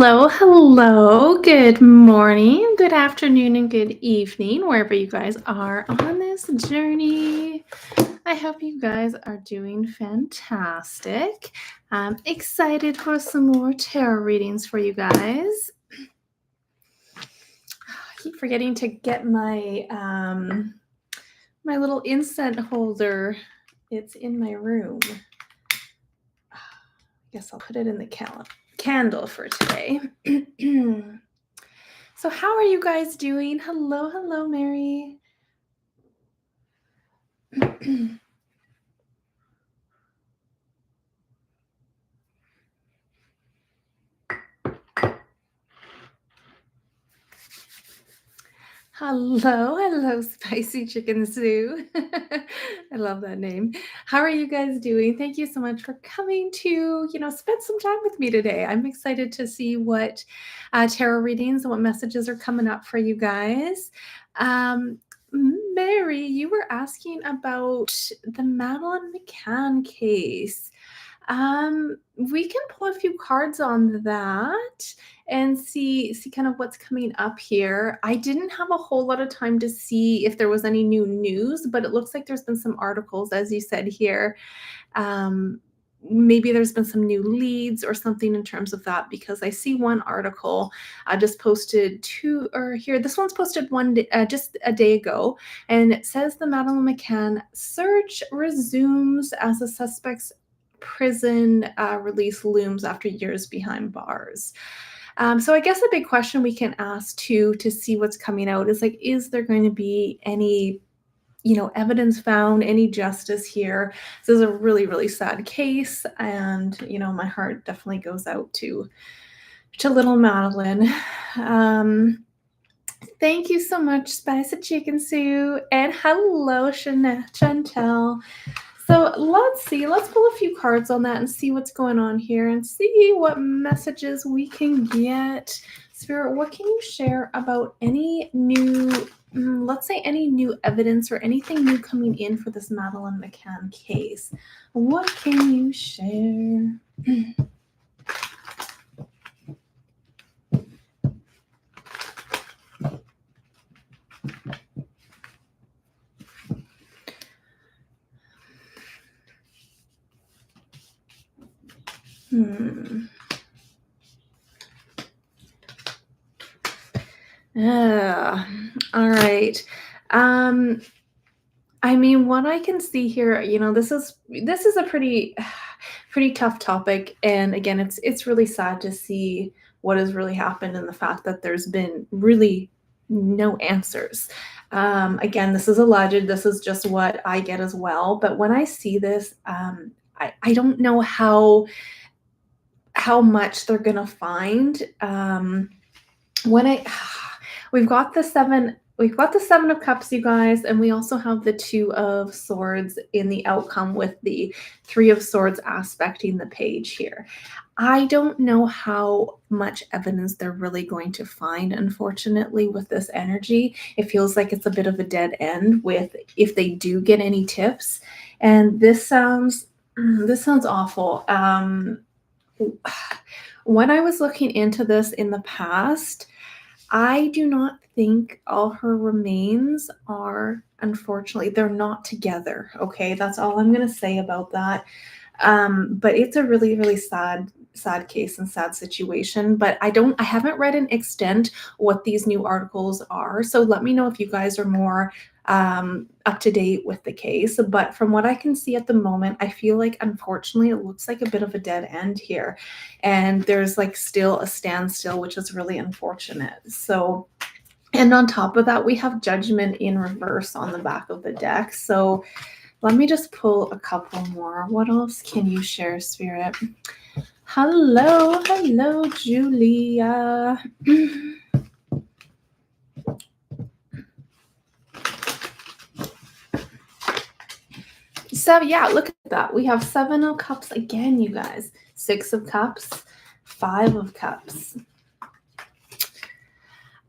Hello, hello. Good morning, good afternoon, and good evening, wherever you guys are on this journey. I hope you guys are doing fantastic. I'm excited for some more tarot readings for you guys. I keep forgetting to get my little incense holder. It's in my room. I guess I'll put it in the candle for today. So how are you guys doing? Hello, hello, Mary. Hello, Spicy Chicken Zoo. I love that name. How are you guys doing? Thank you so much for coming to, spend some time with me today. I'm excited to see what tarot readings and what messages are coming up for you guys. Mary, you were asking about the Madeline McCann case. We can pull a few cards on that and see kind of what's coming up here. I didn't have a whole lot of time to see if there was any new news, but it looks like there's been some articles, as you said here. Maybe there's been some new leads or something in terms of that, because I see one article I just posted this one's posted one day, just a day ago, and it says the Madeline McCann search resumes as the suspect's prison release looms after years behind bars. So I guess a big question we can ask too to see what's coming out is is there going to be any evidence found, any justice here? This is a really, really sad case, and my heart definitely goes out to little Madeline. Thank you so much, Spicy Chicken Sue, and hello, Chantel. So let's see. Let's pull a few cards on that and see what's going on here and see what messages we can get. Spirit, what can you share about any new, let's say any new evidence or anything new coming in for this Madeline McCann case? What can you share? All right. I mean, what I can see here, this is a pretty tough topic, and again, it's really sad to see what has really happened and the fact that there's been really no answers. Again, this is alleged. This is just what I get as well. But when I see this, I don't know how much they're gonna find. We've got the Seven of Cups, you guys, and we also have the Two of Swords in the outcome, with the Three of Swords aspecting the page here. I don't know how much evidence they're really going to find, unfortunately, with this energy. It feels like it's a bit of a dead end with if they do get any tips. And this sounds awful. When I was looking into this in the past, I do not think all her remains are, unfortunately, they're not together. Okay, that's all I'm going to say about that. But it's a really, really sad case and sad situation. But I haven't read in extent what these new articles are. So let me know if you guys are more up to date with the case. But from what I can see at the moment, I feel like, unfortunately, it looks like a bit of a dead end here. And there's still a standstill, which is really unfortunate. So, and on top of that, we have Judgment in reverse on the back of the deck. So let me just pull a couple more. What else can you share, Spirit? Hello, Julia. So yeah, look at that. We have Seven of Cups again, you guys. Six of Cups, Five of Cups.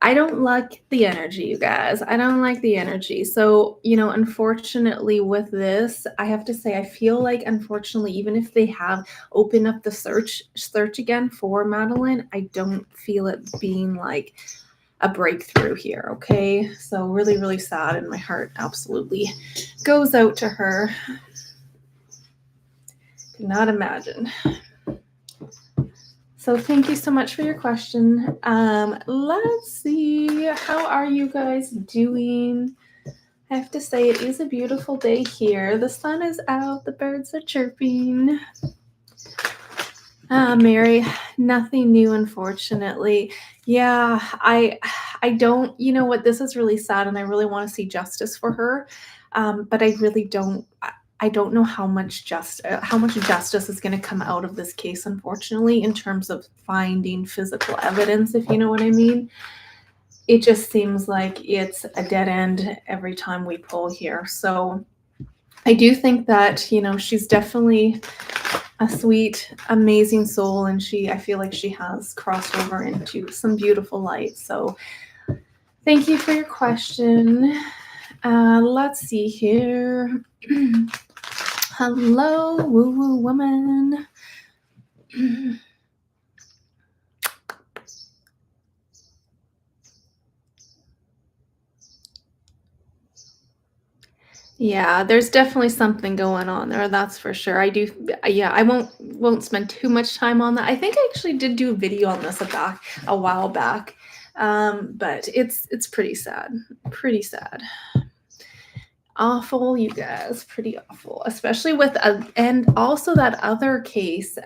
I don't like the energy, you guys. I don't like the energy. So, unfortunately with this, I have to say I feel like unfortunately even if they have opened up the search again for Madeline, I don't feel it being like a breakthrough here, okay? So really, really sad, and my heart absolutely goes out to her. Could not imagine. So thank you so much for your question. Let's see. How are you guys doing? I have to say it is a beautiful day here. The sun is out. The birds are chirping. Mary, nothing new, unfortunately. Yeah, I don't. You know what? This is really sad, and I really want to see justice for her. But I really don't. I don't know how much justice is going to come out of this case, unfortunately, in terms of finding physical evidence, if you know what I mean. It just seems like it's a dead end every time we pull here. So I do think that, she's definitely a sweet, amazing soul, and I feel like she has crossed over into some beautiful light. So thank you for your question. Let's see here. Hello, woo woo woman. Yeah, there's definitely something going on there, that's for sure. Yeah, I won't spend too much time on that. I think I actually did do a video on this a while back. But it's pretty sad. Pretty sad. Awful, you guys, pretty awful, especially and also that other case,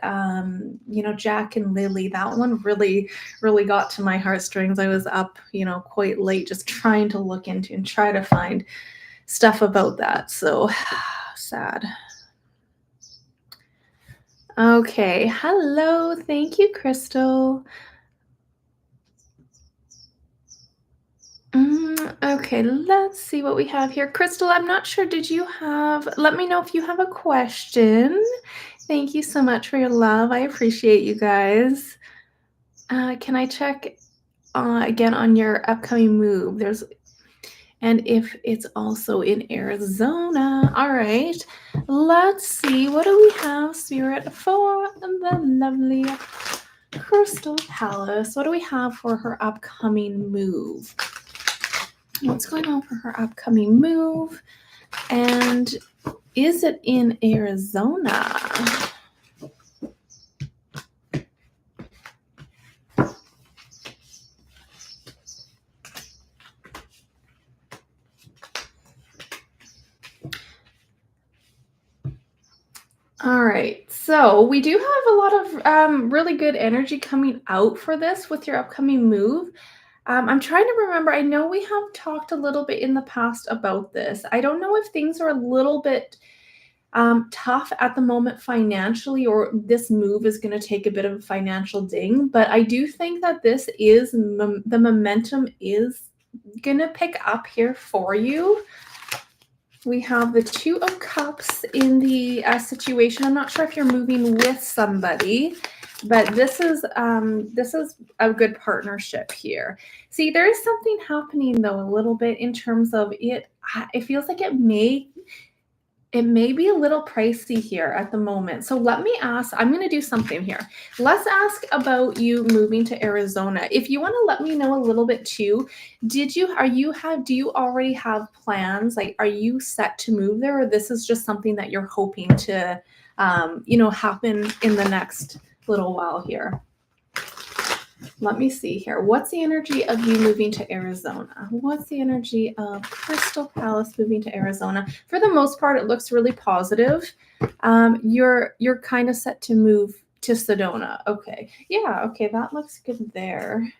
Jack and Lily, that one really, really got to my heartstrings. I was up, quite late just trying to look into and try to find stuff about that. So sad. Okay. Hello. Thank you, Crystal. Okay, let's see what we have here. Crystal, I'm not sure. Let me know if you have a question. Thank you so much for your love. I appreciate you guys. Can I check again on your upcoming move? And if it's also in Arizona. All right. Let's see. What do we have, Spirit, for the lovely Crystal Palace? What do we have for her upcoming move? What's going on for her upcoming move? And is it in Arizona? All right, so we do have a lot of really good energy coming out for this with your upcoming move. I'm trying to remember. I know we have talked a little bit in the past about this. I don't know if things are a little bit tough at the moment financially, or this move is going to take a bit of a financial ding. But I do think that the momentum is going to pick up here for you. We have the Two of Cups in the situation. I'm not sure if you're moving with somebody, but this is a good partnership here. See, there is something happening though a little bit in terms of it. It feels like it may be a little pricey here at the moment. So let me ask, I'm going to do something here. Let's ask about you moving to Arizona. If you want to let me know a little bit too, do you already have plans? Like, are you set to move there, or this is just something that you're hoping to, happen in the next little while here? Let me see here. What's the energy of you moving to Arizona? What's the energy of Crystal Palace moving to Arizona? For the most part, it looks really positive. You're kind of set to move to Sedona. Okay. Yeah, okay, that looks good there.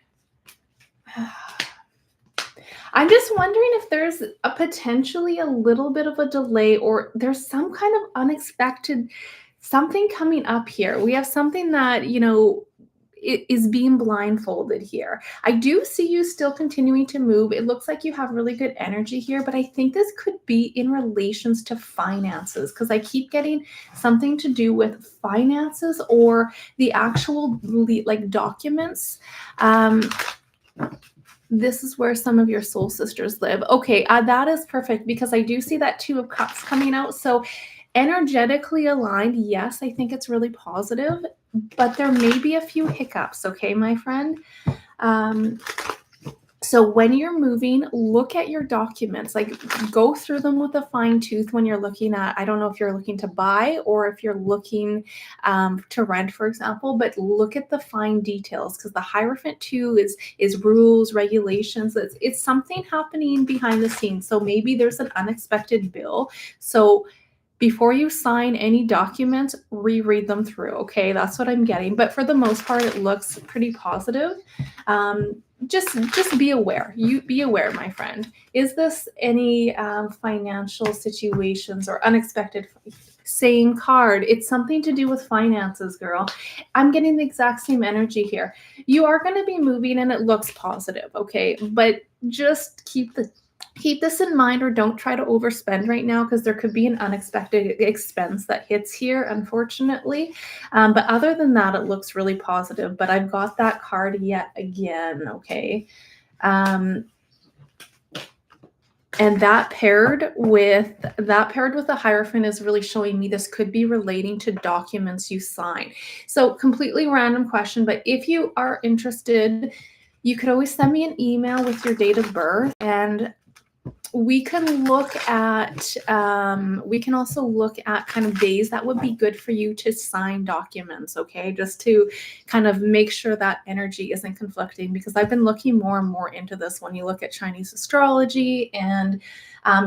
I'm just wondering if there's potentially a little bit of a delay, or there's some kind of unexpected something coming up here. We have something that, is being blindfolded here. I do see you still continuing to move. It looks like you have really good energy here, but I think this could be in relations to finances, because I keep getting something to do with finances or the actual like documents. This is where some of your soul sisters live. Okay, that is perfect because I do see that Two of Cups coming out. So energetically aligned, yes, I think it's really positive, but there may be a few hiccups, okay, my friend? Um, so when you're moving, look at your documents, like go through them with a fine tooth when you're looking at, I don't know if you're looking to buy or if you're looking to rent, for example, but look at the fine details because the Hierophant too is rules, regulations. It's something happening behind the scenes. So maybe there's an unexpected bill. So before you sign any documents, reread them through. Okay, that's what I'm getting. But for the most part, it looks pretty positive. Just be aware. You be aware, my friend. Is this any financial situations or unexpected? Same card. It's something to do with finances, girl. I'm getting the exact same energy here. You are going to be moving, and it looks positive. Okay, but just keep this in mind or don't try to overspend right now because there could be an unexpected expense that hits here, unfortunately. But other than that, it looks really positive. But I've got that card yet again, okay? And that paired with the Hierophant is really showing me this could be relating to documents you sign. So completely random question, but if you are interested, you could always send me an email with your date of birth and we can look at we can also look at kind of days that would be good for you to sign documents, okay, just to kind of make sure that energy isn't conflicting, because I've been looking more and more into this when you look at Chinese astrology and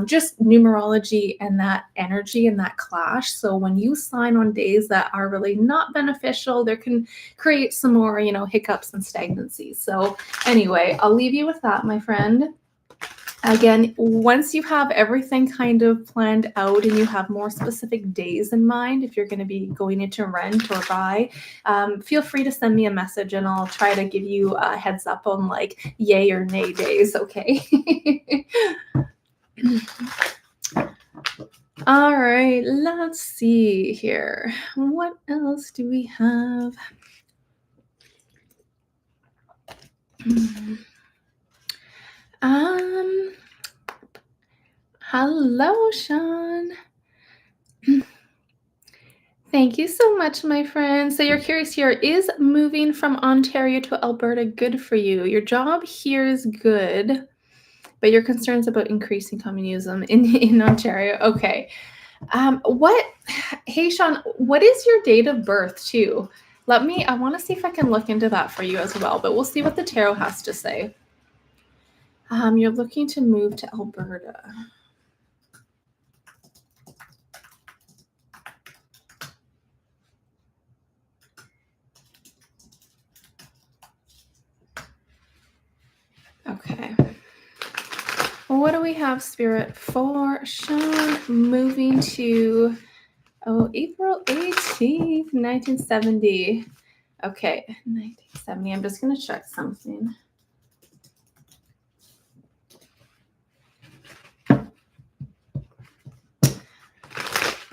just numerology and that energy and that clash. So when you sign on days that are really not beneficial, there can create some more, hiccups and stagnancy. So anyway, I'll leave you with that, my friend. Again, once you have everything kind of planned out and you have more specific days in mind, if you're going to be going into rent or buy, feel free to send me a message and I'll try to give you a heads up on like yay or nay days, okay? All right, let's see here. What else do we have? Hello, Sean. Thank you so much, my friend. So you're curious here, is moving from Ontario to Alberta good for you? Your job here is good, but your concerns about increasing communism in Ontario. Okay. Hey, Sean, what is your date of birth too? I want to see if I can look into that for you as well, but we'll see what the tarot has to say. You're looking to move to Alberta. Okay. What do we have, Spirit, for Sean moving to April 18th, 1970. Okay, 1970. I'm just going to check something.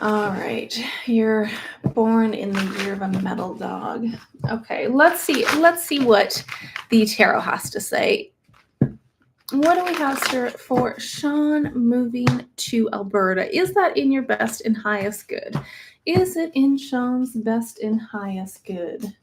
All right, you're born in the year of a metal dog. Okay, let's see what the tarot has to say. What do we have, Spirit, for Sean moving to Alberta? Is that in your best and highest good? Is it in Sean's best and highest good?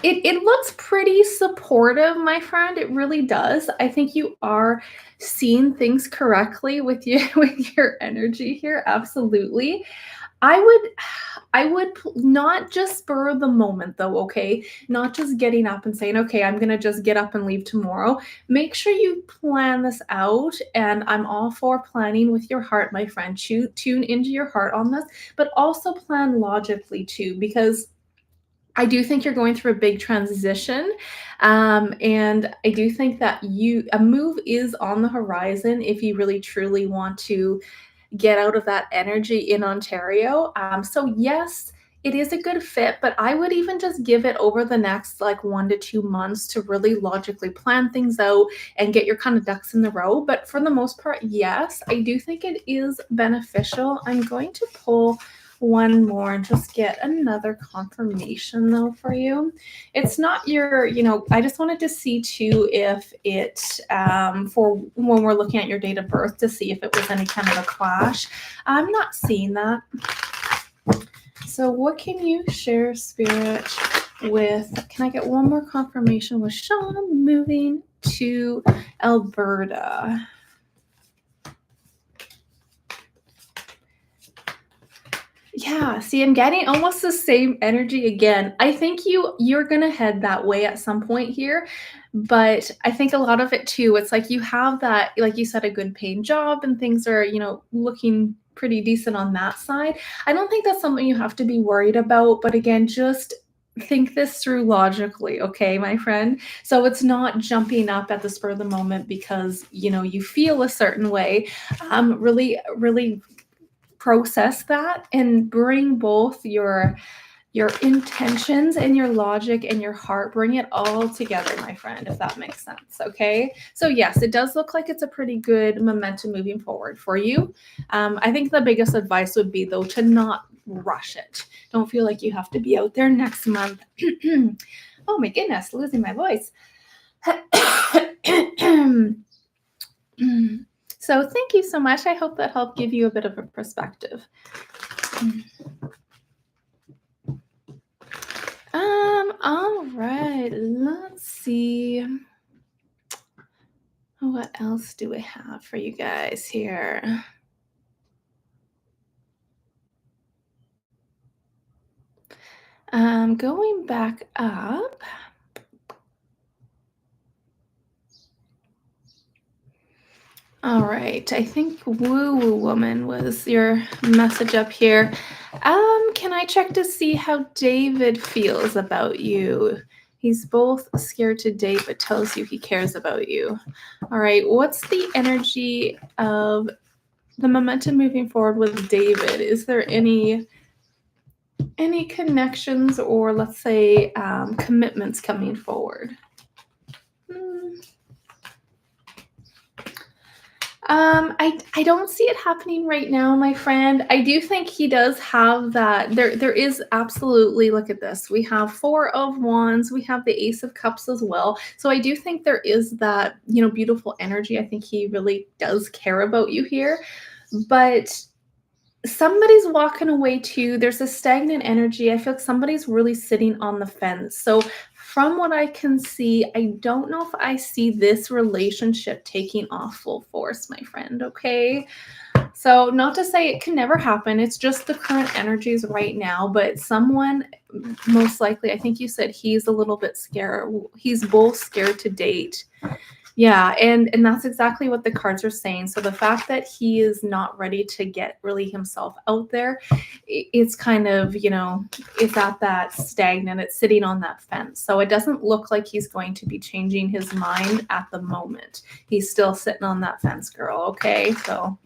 It looks pretty supportive, my friend. It really does. I think you are seeing things correctly with your energy here. Absolutely. I would not just spur of the moment though, okay? Not just getting up and saying, okay, I'm going to just get up and leave tomorrow. Make sure you plan this out. And I'm all for planning with your heart, my friend. Tune into your heart on this, but also plan logically too, because I do think you're going through a big transition. And I do think that a move is on the horizon if you really truly want to get out of that energy in Ontario. So yes, it is a good fit, but I would even just give it over the next like 1 to 2 months to really logically plan things out and get your kind of ducks in the row. But for the most part, yes, I do think it is beneficial. I'm going to pull one more and just get another confirmation though for you. It's not your, I just wanted to see too if it, for when we're looking at your date of birth to see if it was any kind of a clash. I'm not seeing that. So what can you share, Spirit, with, can I get one more confirmation with Sean moving to Alberta? Yeah, see, I'm getting almost the same energy again. I think you're gonna head that way at some point here, but I think a lot of it too, it's like you have that, like you said, a good paying job and things are, looking pretty decent on that side. I don't think that's something you have to be worried about, but again, just think this through logically, okay, my friend? So it's not jumping up at the spur of the moment because, you feel a certain way. Really, really process that and bring both your intentions and your logic and your heart, bring it all together, my friend, if that makes sense. Okay, so yes, it does look like it's a pretty good momentum moving forward for you. I think the biggest advice would be though to not rush it. Don't feel like you have to be out there next month. Oh my goodness, losing my voice. So thank you so much. I hope that helped give you a bit of a perspective. All right, let's see. What else do we have for you guys here? Going back up. All right, I think Woo Woo Woman was your message up here. Can I check to see how David feels about you? He's both scared to date, but tells you he cares about you. All right, what's the energy of the momentum moving forward with David? Is there any connections or let's say commitments coming forward? I don't see it happening right now, my friend. I do think he does have that. There is absolutely, look at this. We have 4 of Wands. We have the Ace of Cups as well. So I do think there is that, beautiful energy. I think he really does care about you here. But somebody's walking away too. There's a stagnant energy. I feel like somebody's really sitting on the fence. So from what I can see, I don't know if I see this relationship taking off full force, my friend. Okay. So not to say it can never happen. It's just the current energies right now, but someone most likely, I think you said he's a little bit scared. He's both scared to date. Yeah, and that's exactly what the cards are saying. So the fact that he is not ready to get really himself out there, it's kind of, it's at that stagnant, it's sitting on that fence. So it doesn't look like he's going to be changing his mind at the moment. He's still sitting on that fence, girl. Okay, so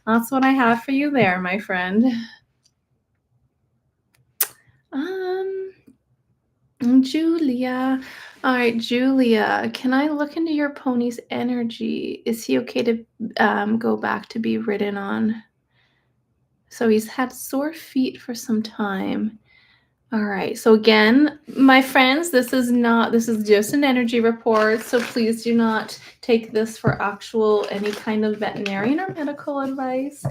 that's what I have for you there, my friend. Julia. All right, Julia, can I look into your pony's energy? Is he okay to go back to be ridden on? So he's had sore feet for some time. All right. So again, my friends, this is just an energy report. So please do not take this for actual any kind of veterinarian or medical advice.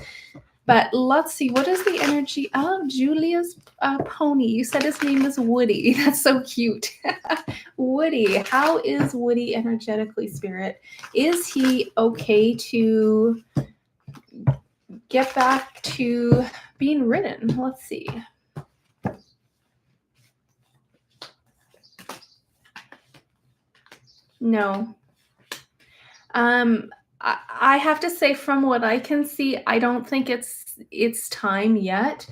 But let's see, what is the energy of Julia's pony? You said his name is Woody. That's so cute. Woody, how is Woody energetically, Spirit? Is he okay to get back to being ridden? Let's see. No. I have to say, from what I can see, I don't think it's time yet.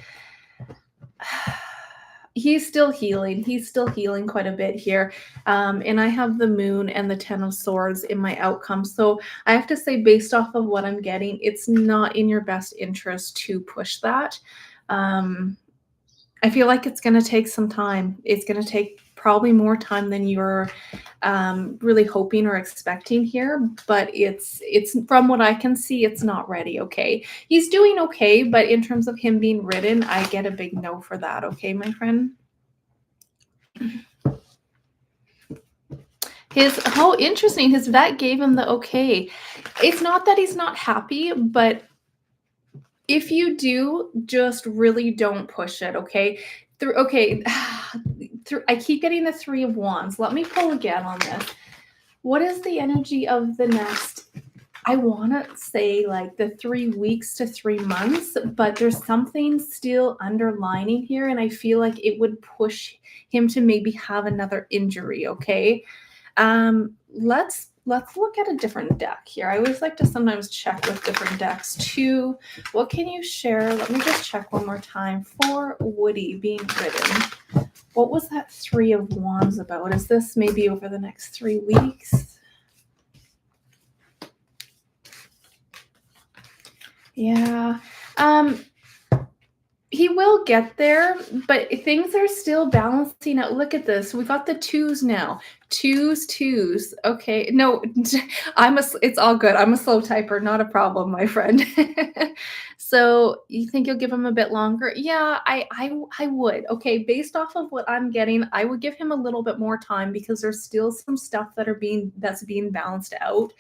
He's still healing. He's still healing quite a bit here. And I have the Moon and the Ten of Swords in my outcome. So I have to say, based off of what I'm getting, it's not in your best interest to push that. I feel like it's going to take some time. It's going to take probably more time than you're really hoping or expecting here, but it's from what I can see, it's not ready. Okay, he's doing okay, but in terms of him being ridden, I get a big no for that. Okay, my friend. Interesting. His vet gave him the okay. It's not that he's not happy, but if you do, just really don't push it, okay? Okay, I keep getting the Three of Wands. Let me pull again on this. What is the energy of the next? I want to say like the 3 weeks to 3 months, but there's something still underlining here, and I feel like it would push him to maybe have another injury, okay? Let's look at a different deck here. I always like to sometimes check with different decks too. What can you share? Let me just check one more time for Woody being ridden. What was that Three of Wands about? Is this maybe over the next 3 weeks? Yeah. He will get there, but things are still balancing out. Look at this. We got the twos now. Twos. Okay. No, it's all good. I'm a slow typer, not a problem, my friend. So you think you'll give him a bit longer? Yeah, I would. Okay, based off of what I'm getting, I would give him a little bit more time because there's still some stuff that's being balanced out.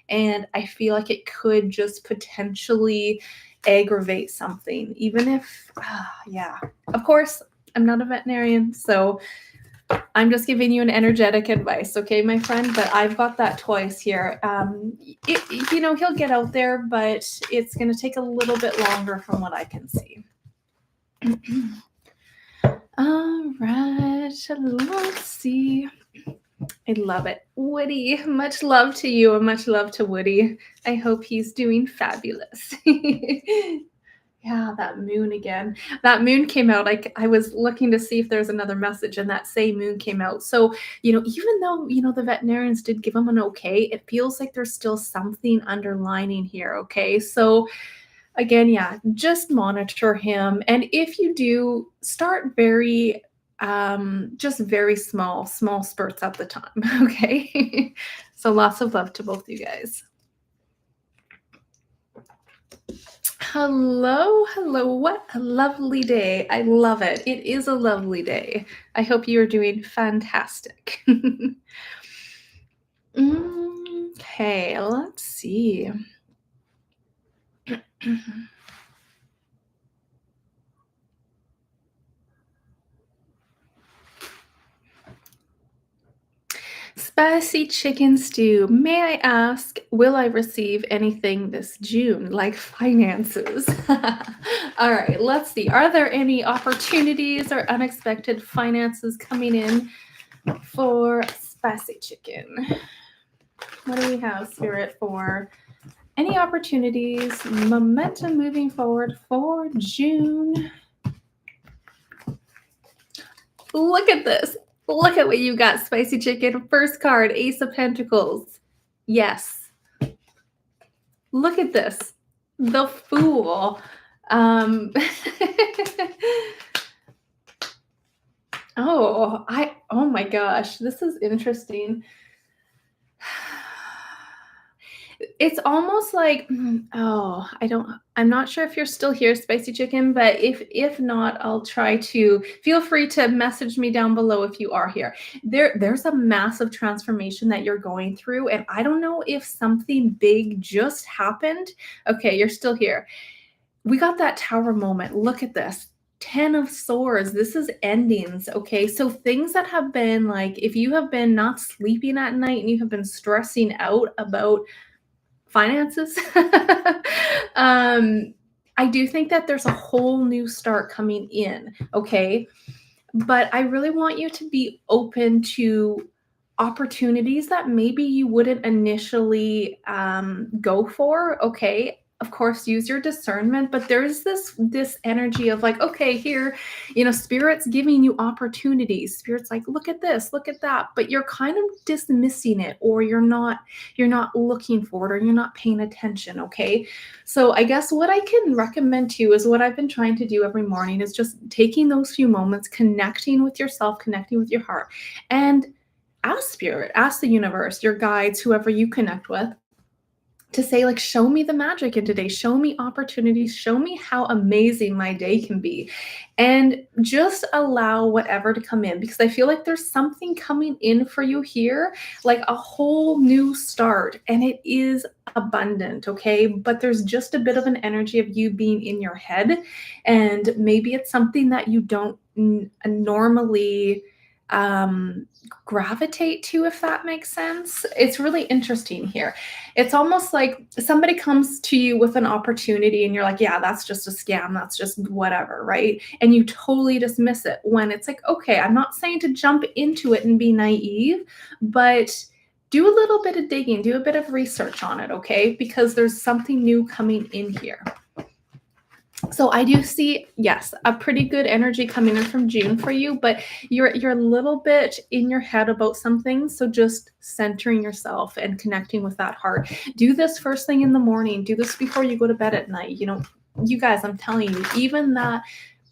And I feel like it could just potentially aggravate something, even if, yeah. Of course, I'm not a veterinarian, so I'm just giving you an energetic advice, okay, my friend? But I've got that twice here. He'll get out there, but it's going to take a little bit longer from what I can see. All right, let's see. I love it. Woody, much love to you and much love to Woody. I hope he's doing fabulous. Yeah, that moon again. That moon came out. I was looking to see if there's another message, and that same moon came out. So, even though, the veterinarians did give him an okay, it feels like there's still something underlining here, okay? So, again, yeah, just monitor him. And if you do, start just very small spurts at the time, okay? So lots of love to both you guys. Hello. What a lovely day. I love it. It is a lovely day. I hope you are doing fantastic. Okay, let's see. Spicy chicken stew. May I ask, will I receive anything this June, like finances? All right, let's see. Are there any opportunities or unexpected finances coming in for spicy chicken? What do we have, Spirit, for any opportunities, momentum moving forward for June? Look at this. Look at what you got, spicy chicken. First card, Ace of Pentacles. Yes. Look at this. The Fool. Oh, my gosh. This is interesting. It's almost like, I'm not sure if you're still here, Spicy Chicken, but if not, I'll try to, feel free to message me down below if you are here. There's a massive transformation that you're going through, and I don't know if something big just happened. Okay, you're still here. We got that Tower moment. Look at this. 10 of Swords. This is endings, okay? So things that have been like, if you have been not sleeping at night and you have been stressing out about finances, I do think that there's a whole new start coming in, okay? But I really want you to be open to opportunities that maybe you wouldn't initially go for, okay? of course, use your discernment, but there's this energy of like, okay, here, spirit's giving you opportunities. Spirit's like, look at this, look at that, but you're kind of dismissing it, or you're not looking for it, or you're not paying attention, okay? So I guess what I can recommend to you is what I've been trying to do every morning is just taking those few moments, connecting with yourself, connecting with your heart, and ask spirit, ask the universe, your guides, whoever you connect with, to say like, show me the magic in today, show me opportunities, show me how amazing my day can be, and just allow whatever to come in, because I feel like there's something coming in for you here, like a whole new start, and it is abundant, okay? But there's just a bit of an energy of you being in your head, and maybe it's something that you don't normally gravitate to, if that makes sense. It's really interesting here. It's almost like somebody comes to you with an opportunity and you're like, yeah, that's just a scam, that's just whatever, right? And you totally dismiss it, when it's like, okay, I'm not saying to jump into it and be naive, but do a little bit of digging, do a bit of research on it, okay? Because there's something new coming in here. So I do see, yes, a pretty good energy coming in from June for you, but you're a little bit in your head about some things. So just centering yourself and connecting with that heart. Do this first thing in the morning. Do this before you go to bed at night. You guys, I'm telling you, even that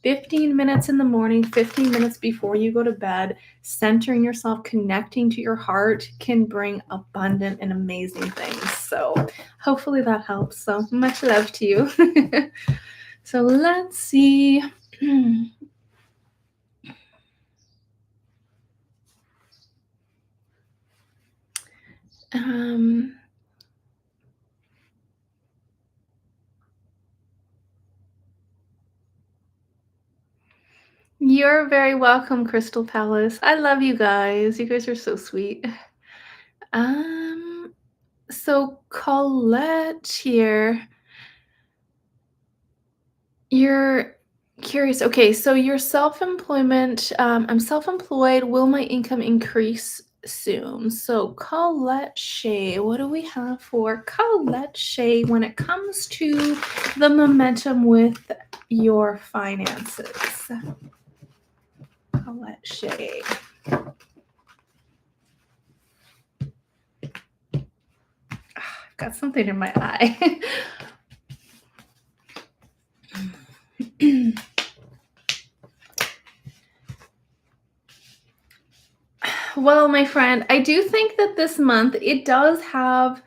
15 minutes in the morning, 15 minutes before you go to bed, centering yourself, connecting to your heart can bring abundant and amazing things. So hopefully that helps. So much love to you. So let's see. You're very welcome, Crystal Palace. I love you guys. You guys are so sweet. Um, so Colette here. You're curious. Okay, so your self-employment, I'm self-employed. Will my income increase soon? So Colette Shea, what do we have for Colette Shea when it comes to the momentum with your finances? Colette Shea. I've got something in my eye. Well, my friend, I do think that this month it does have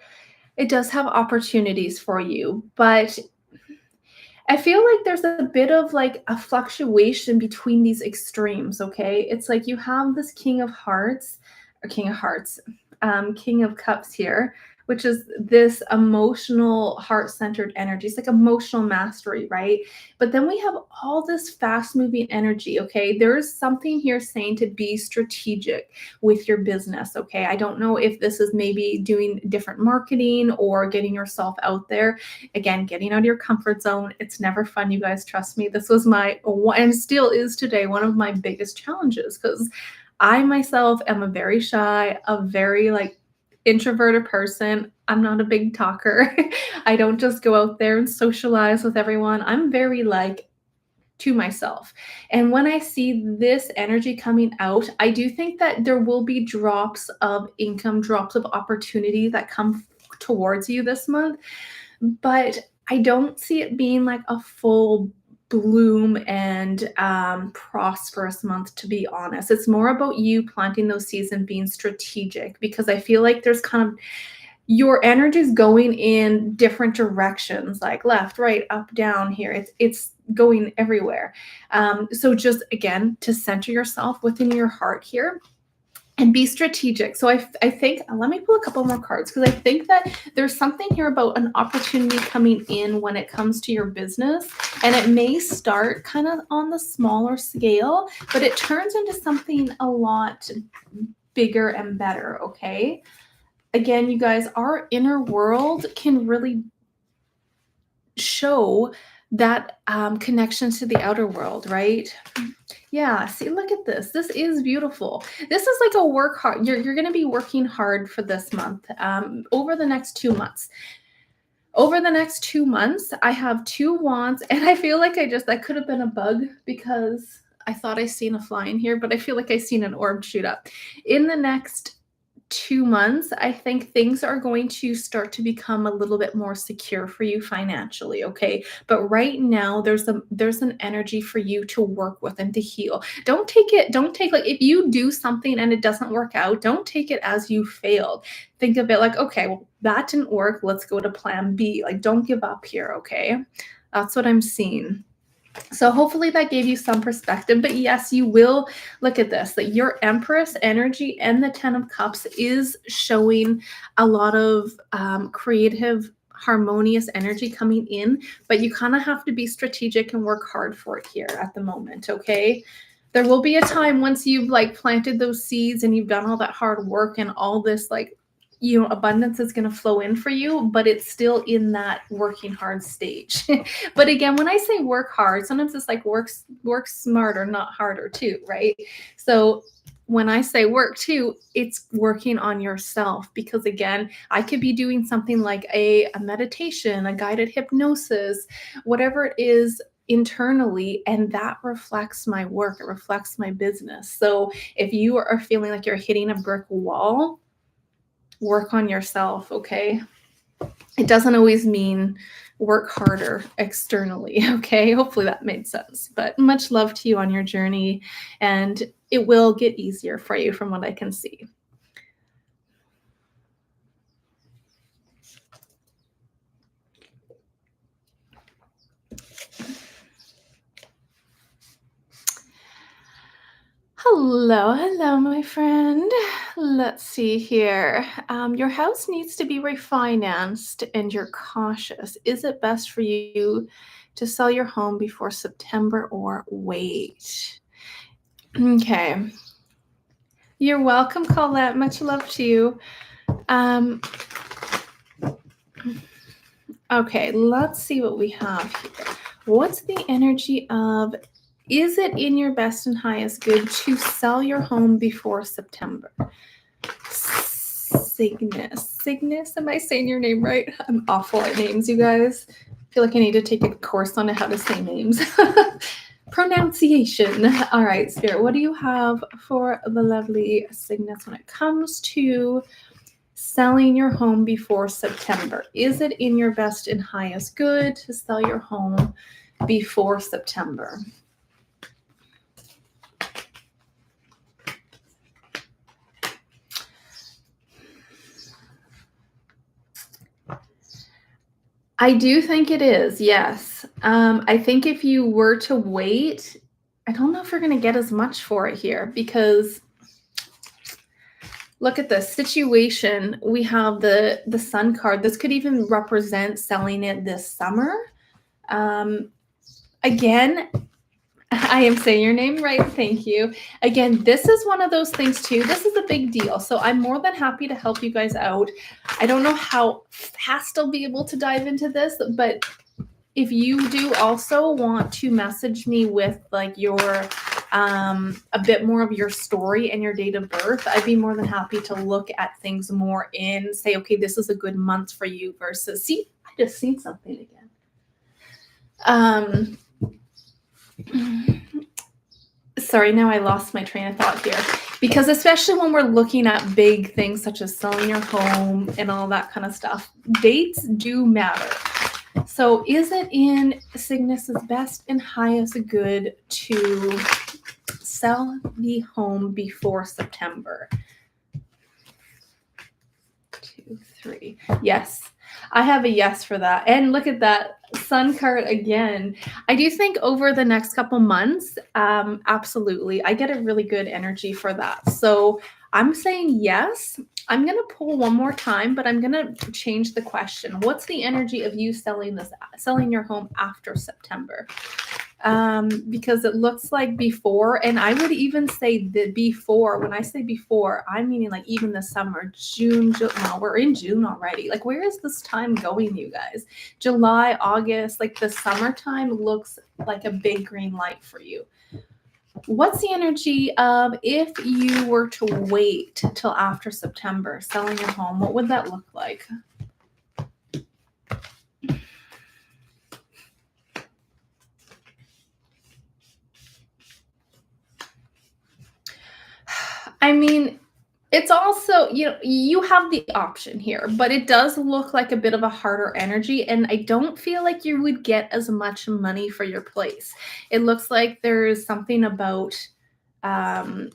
opportunities for you, but I feel like there's a bit of like a fluctuation between these extremes, okay? It's like you have this King of Hearts, or King of Hearts, King of Cups here, which is this emotional, heart-centered energy. It's like emotional mastery, right? But then we have all this fast-moving energy, okay? There's something here saying to be strategic with your business, okay? I don't know if this is maybe doing different marketing or getting yourself out there. Again, getting out of your comfort zone. It's never fun, you guys. Trust me. This was and still is today, one of my biggest challenges, because I myself am a very shy, a very like introverted person. I'm not a big talker. I don't just go out there and socialize with everyone. I'm very like to myself. And when I see this energy coming out, I do think that there will be drops of income, drops of opportunity that come towards you this month, but I don't see it being like a full bloom and prosperous month, to be honest. It's more about you planting those seeds and being strategic, because I feel like there's kind of your energy is going in different directions, like left, right, up, down here. It's going everywhere. So just again, to center yourself within your heart here and be strategic. So I think, let me pull a couple more cards, because I think that there's something here about an opportunity coming in when it comes to your business, and it may start kind of on the smaller scale, but it turns into something a lot bigger and better, okay? Again, you guys, our inner world can really show that connection to the outer world, right? Yeah, see, look at this. This is beautiful. This is like a work hard. You're going to be working hard for this month, over the next 2 months. Over the next 2 months, I have 2 wands, and I feel like that could have been a bug because I thought I seen a fly in here, but I feel like I seen an orb shoot up. In the next 2 months, I think things are going to start to become a little bit more secure for you financially, okay? But right now, there's an energy for you to work with and to heal. Don't take like if you do something and it doesn't work out, don't take it as you failed. Think of it like, okay, well, that didn't work. Let's go to plan B. Like, don't give up here, okay? That's what I'm seeing. So hopefully that gave you some perspective. But yes, you will look at this, that your Empress energy and the 10 of Cups is showing a lot of creative, harmonious energy coming in, but you kind of have to be strategic and work hard for it here at the moment, okay? There will be a time once you've like planted those seeds and you've done all that hard work and all this like abundance is going to flow in for you, but it's still in that working hard stage. But again, when I say work hard, sometimes it's like work smarter, not harder too, right? So when I say work too, it's working on yourself, because again, I could be doing something like a meditation, a guided hypnosis, whatever it is internally, and that reflects my work, it reflects my business. So if you are feeling like you're hitting a brick wall, work on yourself, okay? It doesn't always mean work harder externally, okay? Hopefully that made sense. But much love to you on your journey, and it will get easier for you from what I can see. Hello, my friend. Let's see here. Your house needs to be refinanced and you're cautious. Is it best for you to sell your home before September or wait? Okay. You're welcome, Colette. Much love to you. Okay, let's see what we have here. What's the energy of, is it in your best and highest good to sell your home before September? Cygnus, am I saying your name right? I'm awful at names, you guys. I feel like I need to take a course on how to say names. Pronunciation. All right, Spirit, what do you have for the lovely Cygnus when it comes to selling your home before September? Is it in your best and highest good to sell your home before September? I do think it is, yes. I think if you were to wait, I don't know if you're going to get as much for it here, because look at this situation. We have the Sun card. This could even represent selling it this summer. Again, I am saying your name right. Thank you. Again, this is one of those things too. This is a big deal. So I'm more than happy to help you guys out. I don't know how fast I'll be able to dive into this, but if you do also want to message me with like your a bit more of your story and your date of birth, I'd be more than happy to look at things more in, say, okay, this is a good month for you versus, see, I just seen something again. Sorry, now I lost my train of thought here. Because especially when we're looking at big things such as selling your home and all that kind of stuff, dates do matter. So is it in Cygnus's best and highest good to sell the home before September? 2, 3. Yes. I have a yes for that. And look at that Sun card again. I do think over the next couple months, absolutely, I get a really good energy for that. So I'm saying yes. I'm going to pull one more time, but I'm going to change the question. What's the energy of you selling your home after September? Because it looks like before, and I would even say that before, when I say before, I'm meaning like even the summer, June, no, we're in June already. Like, where is this time going, you guys? July, August, like the summertime looks like a big green light for you. What's the energy of if you were to wait till after September selling your home? What would that look like? it's also, you have the option here, but it does look like a bit of a harder energy, and I don't feel like you would get as much money for your place. It looks like there's something about um,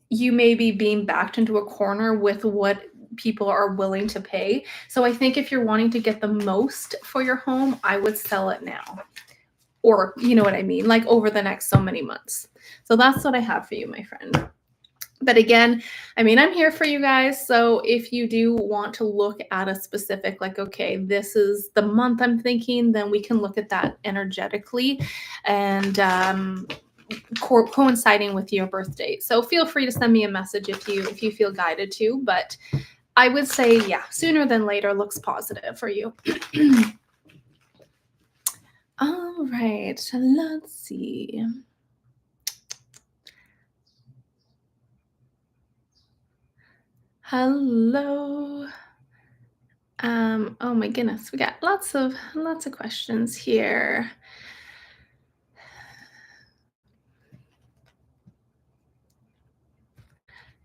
you maybe being backed into a corner with what people are willing to pay. So I think if you're wanting to get the most for your home, I would sell it now. Or, you know what I mean? Like over the next so many months. So that's what I have for you, my friend. But again, I mean, I'm here for you guys. So if you do want to look at a specific, like, okay, this is the month I'm thinking, then we can look at that energetically and coinciding with your birth date. So feel free to send me a message if you feel guided to. But I would say, yeah, sooner than later looks positive for you. All right, let's see. Hello. Oh my goodness, we got lots of questions here.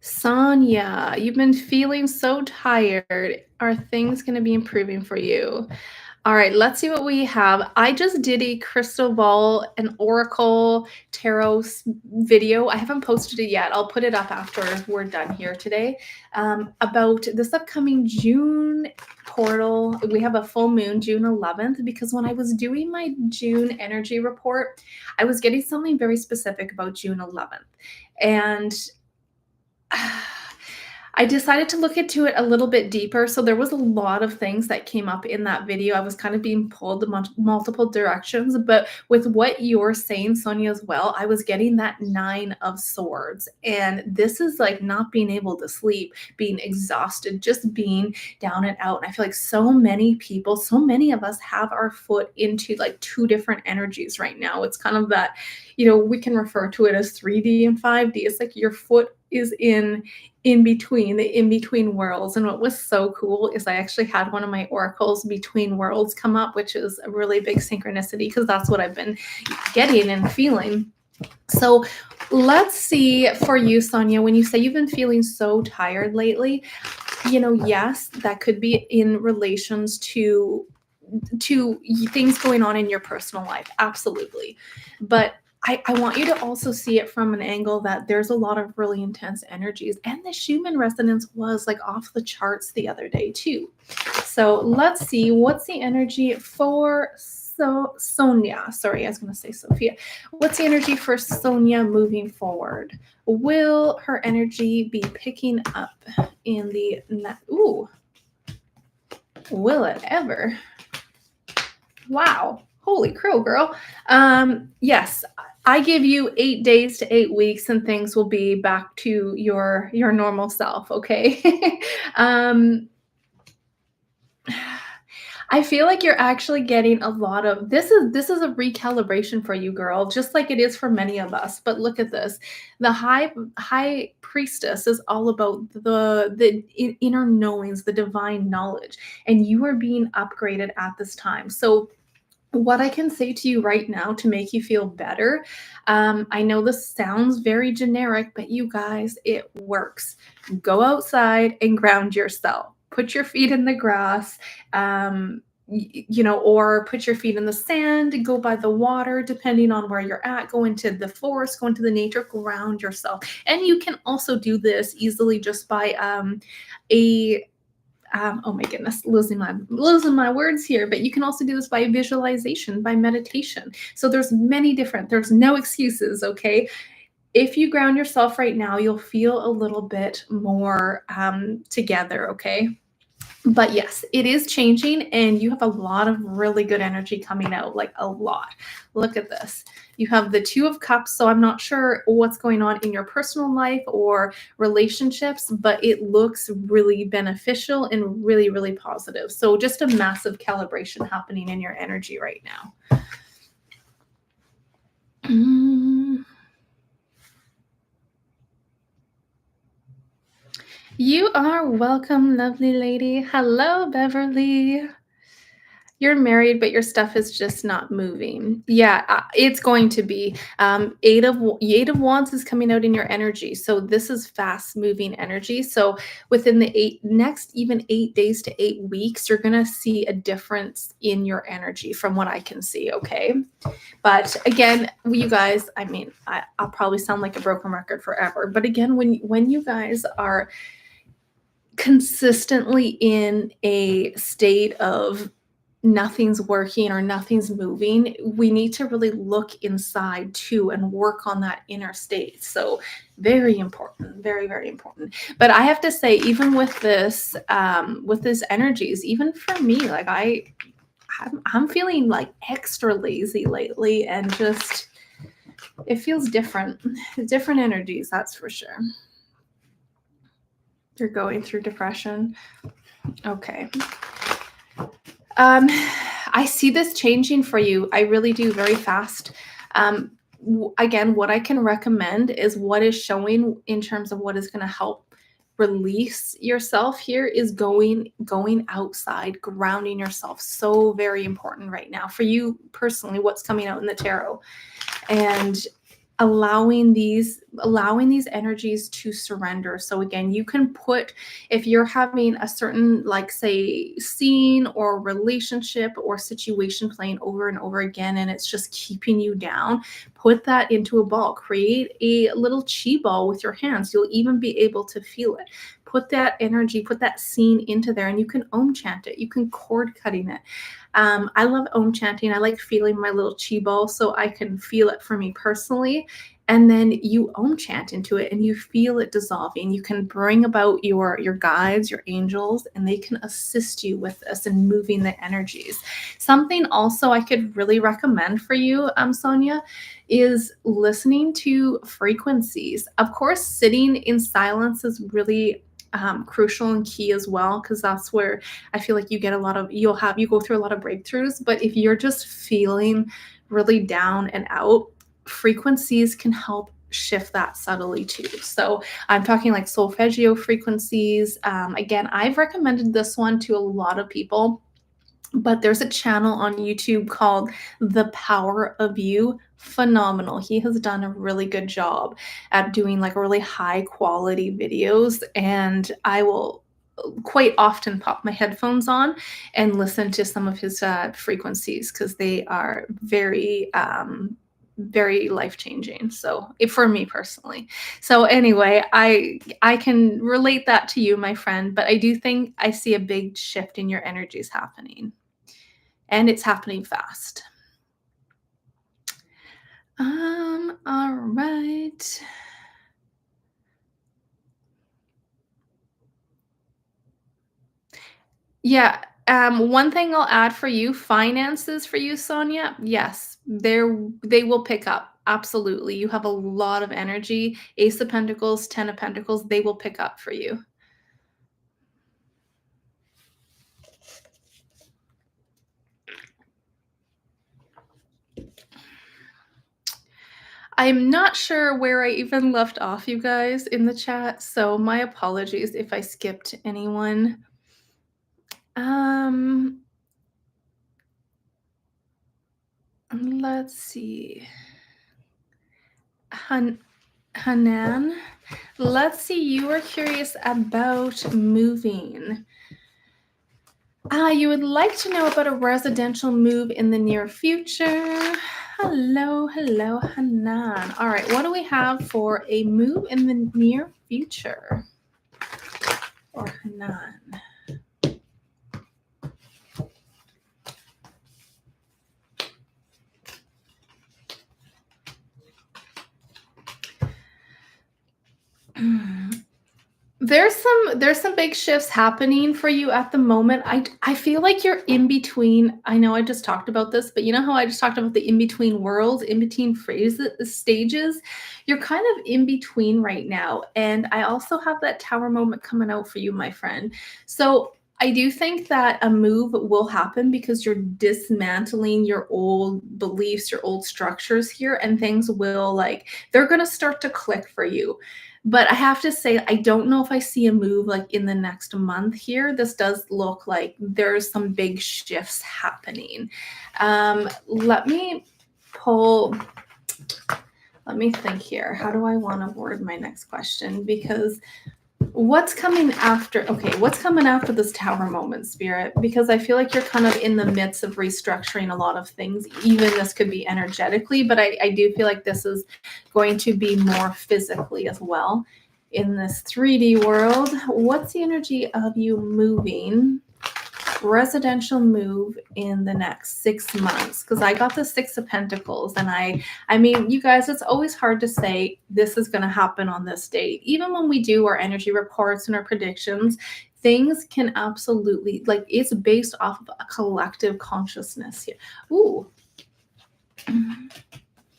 Sonia, you've been feeling so tired. Are things going to be improving for you? All right, let's see what we have. I just did a crystal ball and oracle tarot video. I haven't posted it yet. I'll put it up after we're done here today. About this upcoming June portal. We have a full moon June 11th, because when I was doing my June energy report, I was getting something very specific about June 11th. And I decided to look into it a little bit deeper. So there was a lot of things that came up in that video. I was kind of being pulled in multiple directions. But with what you're saying, Sonia, as well, I was getting that 9 of Swords. And this is like not being able to sleep, being exhausted, just being down and out. And I feel like so many people, so many of us have our foot into like 2 different energies right now. It's kind of that, we can refer to it as 3D and 5D. It's like your foot is in between, the in between worlds. And what was so cool is I actually had one of my oracles between worlds come up, which is a really big synchronicity, because that's what I've been getting and feeling. So let's see for you, Sonia, when you say you've been feeling so tired lately, yes, that could be in relations to things going on in your personal life. Absolutely. But I want you to also see it from an angle that there's a lot of really intense energies, and the Schumann resonance was like off the charts the other day too. So let's see, what's the energy for Sonia? Sorry, I was going to say Sophia. What's the energy for Sonia moving forward? Will her energy be picking up in the will it ever? Wow. Holy crow, girl. Yes, I give you 8 days to 8 weeks and things will be back to your normal self, okay? I feel like you're actually getting a lot of this is a recalibration for you, girl, just like it is for many of us. But look at this. The high priestess is all about the inner knowings, the divine knowledge, and you are being upgraded at this time. So what I can say to you right now to make you feel better, I know this sounds very generic, but you guys, it works. Go outside and ground yourself. Put your feet in the grass, or put your feet in the sand, go by the water, depending on where you're at, go into the forest, go into the nature, ground yourself. And you can also do this easily just by oh my goodness, losing my words here, but you can also do this by visualization, by meditation. So there's no excuses, okay? If you ground yourself right now, you'll feel a little bit more together, okay? But yes, it is changing, and you have a lot of really good energy coming out, like a lot. Look at this. You have the 2 of Cups, so I'm not sure what's going on in your personal life or relationships, but it looks really beneficial and really, really positive. So just a massive calibration happening in your energy right now. You are welcome, lovely lady. Hello, Beverly. You're married, but your stuff is just not moving. Yeah, it's going to be. Eight of Wands is coming out in your energy, so this is fast moving energy. So within the next even 8 days to 8 weeks, you're gonna see a difference in your energy, from what I can see. Okay, but again, you guys, I mean, I'll probably sound like a broken record forever, but again, when you guys are consistently in a state of nothing's working or nothing's moving, we need to really look inside too and work on that inner state. So very important, very, very important. But I have to say, even with this energies, even for me, like I'm feeling like extra lazy lately, and just it feels different. Different energies, that's for sure. You're going through depression. Okay. I see this changing for you. I really do, very fast. Again, what I can recommend is what is showing in terms of what is going to help release yourself here is going outside, grounding yourself. So very important right now for you personally, what's coming out in the tarot. And allowing these energies to surrender. So again, you can put, if you're having a certain, like, say, scene or relationship or situation playing over and over again, and it's just keeping you down, put that into a ball. Create a little chi ball with your hands. You'll even be able to feel it. Put that energy, put that scene into there, and you can om chant it. You can cord cutting it. I love om chanting. I like feeling my little chi ball so I can feel it for me personally. And then you om chant into it and you feel it dissolving. You can bring about your guides, your angels, and they can assist you with this and moving the energies. Something also I could really recommend for you, Sonia, is listening to frequencies. Of course, sitting in silence is really crucial and key as well, because that's where I feel like you get a lot of, you go through a lot of breakthroughs. But if you're just feeling really down and out, frequencies can help shift that subtly too. So I'm talking like solfeggio frequencies. Again, I've recommended this one to a lot of people, but there's a channel on YouTube called The Power of You. Phenomenal. He has done a really good job at doing like really high quality videos, and I will quite often pop my headphones on and listen to some of his frequencies, because they are very life changing. So for me personally. So anyway, I can relate that to you, my friend, but I do think I see a big shift in your energies happening. And it's happening fast. All right. Yeah. One thing I'll add for you, finances for you, Sonia. Yes, they will pick up. Absolutely. You have a lot of energy. Ace of Pentacles, Ten of Pentacles, they will pick up for you. I'm not sure where I even left off, you guys, in the chat, so my apologies if I skipped anyone. Let's see. Hanan, let's see. You were curious about moving. You would like to know about a residential move in the near future. Hello, Hanan. All right, what do we have for a move in the near future for Hanan? There's some big shifts happening for you at the moment. I feel like you're in between. I know I just talked about this, but you know how I just talked about the in between worlds, in between phrases, stages. You're kind of in between right now, and I also have that tower moment coming out for you, my friend. So I do think that a move will happen because you're dismantling your old beliefs, your old structures here, and things will, like, they're going to start to click for you. But I have to say, I don't know if I see a move like in the next month here. This does look like there's some big shifts happening. Let me pull, let me think here. How do I want to word my next question? Because what's coming after? Okay, what's coming after this tower moment, Spirit? Because I feel like you're kind of in the midst of restructuring a lot of things. Even this could be energetically, but I do feel like this is going to be more physically as well in this 3D world. What's the energy of you moving? Residential move in the next 6 months, because I got the Six of Pentacles, and I mean, you guys, it's always hard to say this is going to happen on this date. Even when we do our energy reports and our predictions, things can absolutely, like, it's based off of a collective consciousness here. Ooh,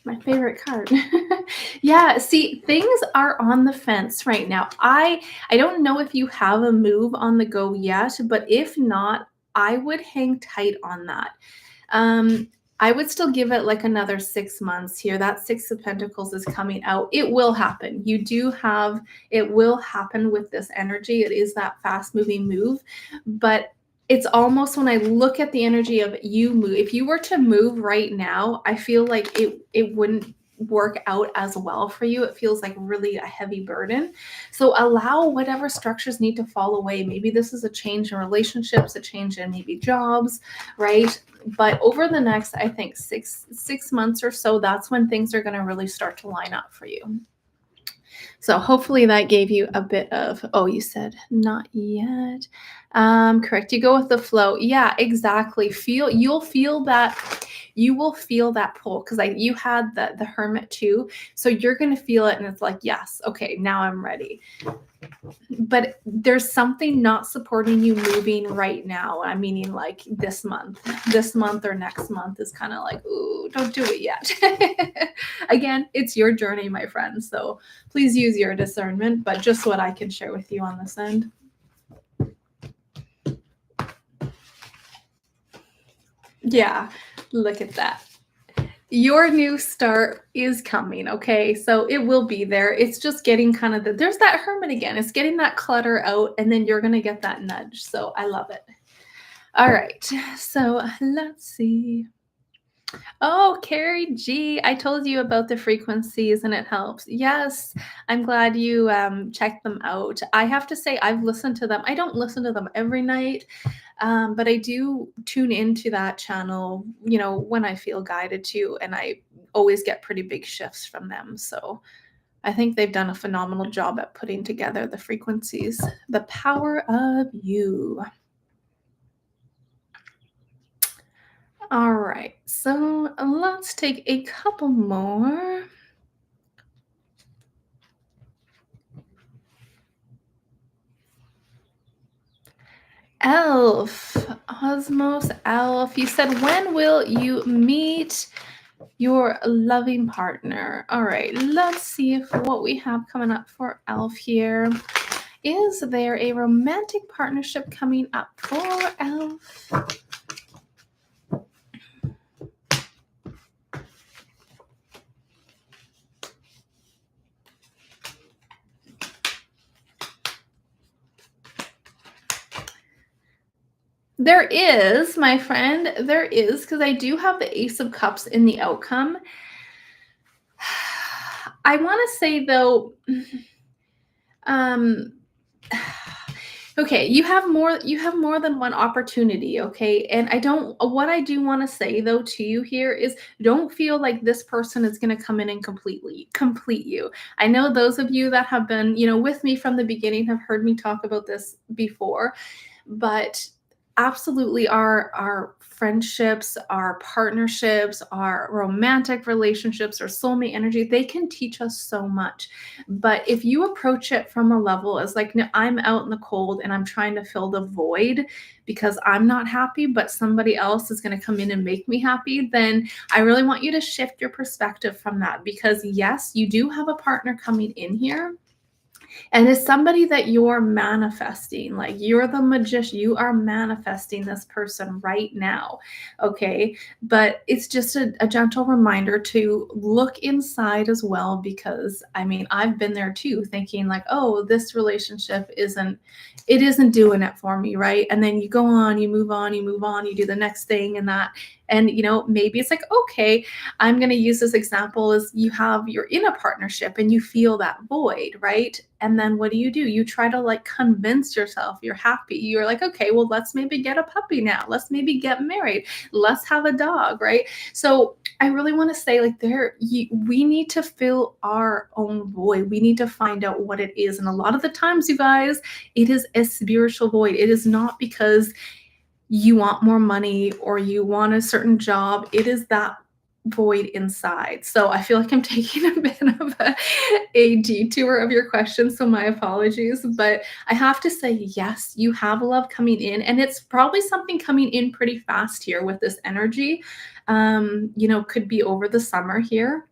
my favorite card. Yeah, see, things are on the fence right now. I don't know if you have a move on the go yet, but if not, I would hang tight on that. I would still give it like another 6 months here. That Six of Pentacles is coming out. It will happen. You do have, it will happen with this energy. It is that fast moving move, but it's almost, when I look at the energy of you move, if you were to move right now, I feel like it wouldn't work out as well for you. It feels like really a heavy burden. So allow whatever structures need to fall away. Maybe this is a change in relationships, a change in maybe jobs, right? But over the next, I think six months or so, that's when things are going to really start to line up for you. So hopefully that gave you a bit of, oh, you said not yet. Correct. You go with the flow. Yeah, exactly. You'll feel that, you will feel that pull, because you had the Hermit too. So you're going to feel it, and it's like, yes, okay, now I'm ready. But there's something not supporting you moving right now. I'm meaning like this month or next month is kind of like, ooh, don't do it yet. Again, it's your journey, my friend. So please use your discernment, but just what I can share with you on this end. Yeah, look at that. Your new start is coming, okay? So it will be there. It's just getting kind of there's that Hermit again. It's getting that clutter out, and then you're going to get that nudge. So I love it. All right. So let's see. Oh, Carrie G, I told you about the frequencies and it helps. Yes, I'm glad you checked them out. I have to say, I've listened to them. I don't listen to them every night, but I do tune into that channel, when I feel guided to, and I always get pretty big shifts from them. So I think they've done a phenomenal job at putting together the frequencies. The power of you. All right, so let's take a couple more. Elf, Osmos Elf, you said, when will you meet your loving partner? All right, let's see what we have coming up for Elf here. Is there a romantic partnership coming up for Elf? There is, my friend, there is, because I do have the Ace of Cups in the outcome. I want to say, though, okay, you have more than one opportunity, okay? And what I do want to say, though, to you here is, don't feel like this person is going to come in and complete you. I know those of you that have been, with me from the beginning have heard me talk about this before, but absolutely our friendships, our partnerships, our romantic relationships, our soulmate energy, they can teach us so much. But if you approach it from a level as like, no, I'm out in the cold and I'm trying to fill the void because I'm not happy, but somebody else is going to come in and make me happy, then I really want you to shift your perspective from that. Because yes, you do have a partner coming in here. And as somebody that you're manifesting, like you're the magician, you are manifesting this person right now. Okay. But it's just a gentle reminder to look inside as well, because I mean, I've been there too, thinking like, oh, this relationship isn't doing it for me. Right. And then you go on, you move on, you move on, you do the next thing and that. And, maybe it's like, okay, I'm going to use this example as you're in a partnership and you feel that void, right? And then what do? You try to like convince yourself you're happy. You're like, okay, well, let's maybe get a puppy now. Let's maybe get married. Let's have a dog, right? So I really want to say, like, we need to fill our own void. We need to find out what it is. And a lot of the times, you guys, it is a spiritual void. It is not because you want more money or you want a certain job. It is that void inside. So I feel like I'm taking a bit of a detour of your question. So my apologies. But I have to say, yes, you have love coming in, and it's probably something coming in pretty fast here with this energy. Could be over the summer here,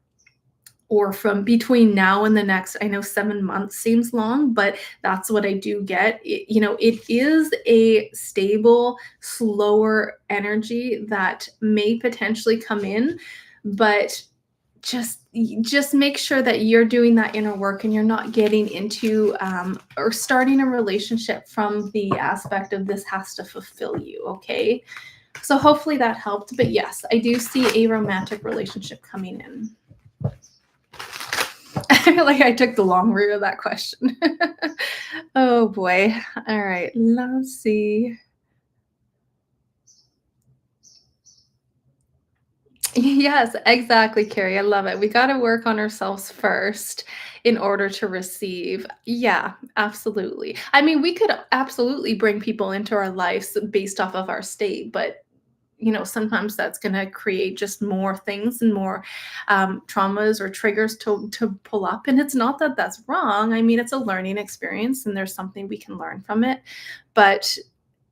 or from between now and the next. I know 7 months seems long, but that's what I do get. It is a stable, slower energy that may potentially come in, but just make sure that you're doing that inner work and you're not getting into or starting a relationship from the aspect of this has to fulfill you. Okay, so hopefully that helped. But yes, I do see a romantic relationship coming in. I feel like I took the long route of that question. Oh boy. All right. Let's see. Yes, exactly, Carrie. I love it. We got to work on ourselves first in order to receive. Yeah, absolutely. I mean, we could absolutely bring people into our lives based off of our state, but sometimes that's going to create just more things and more traumas or triggers to pull up. And it's not that that's wrong. I mean, it's a learning experience and there's something we can learn from it. But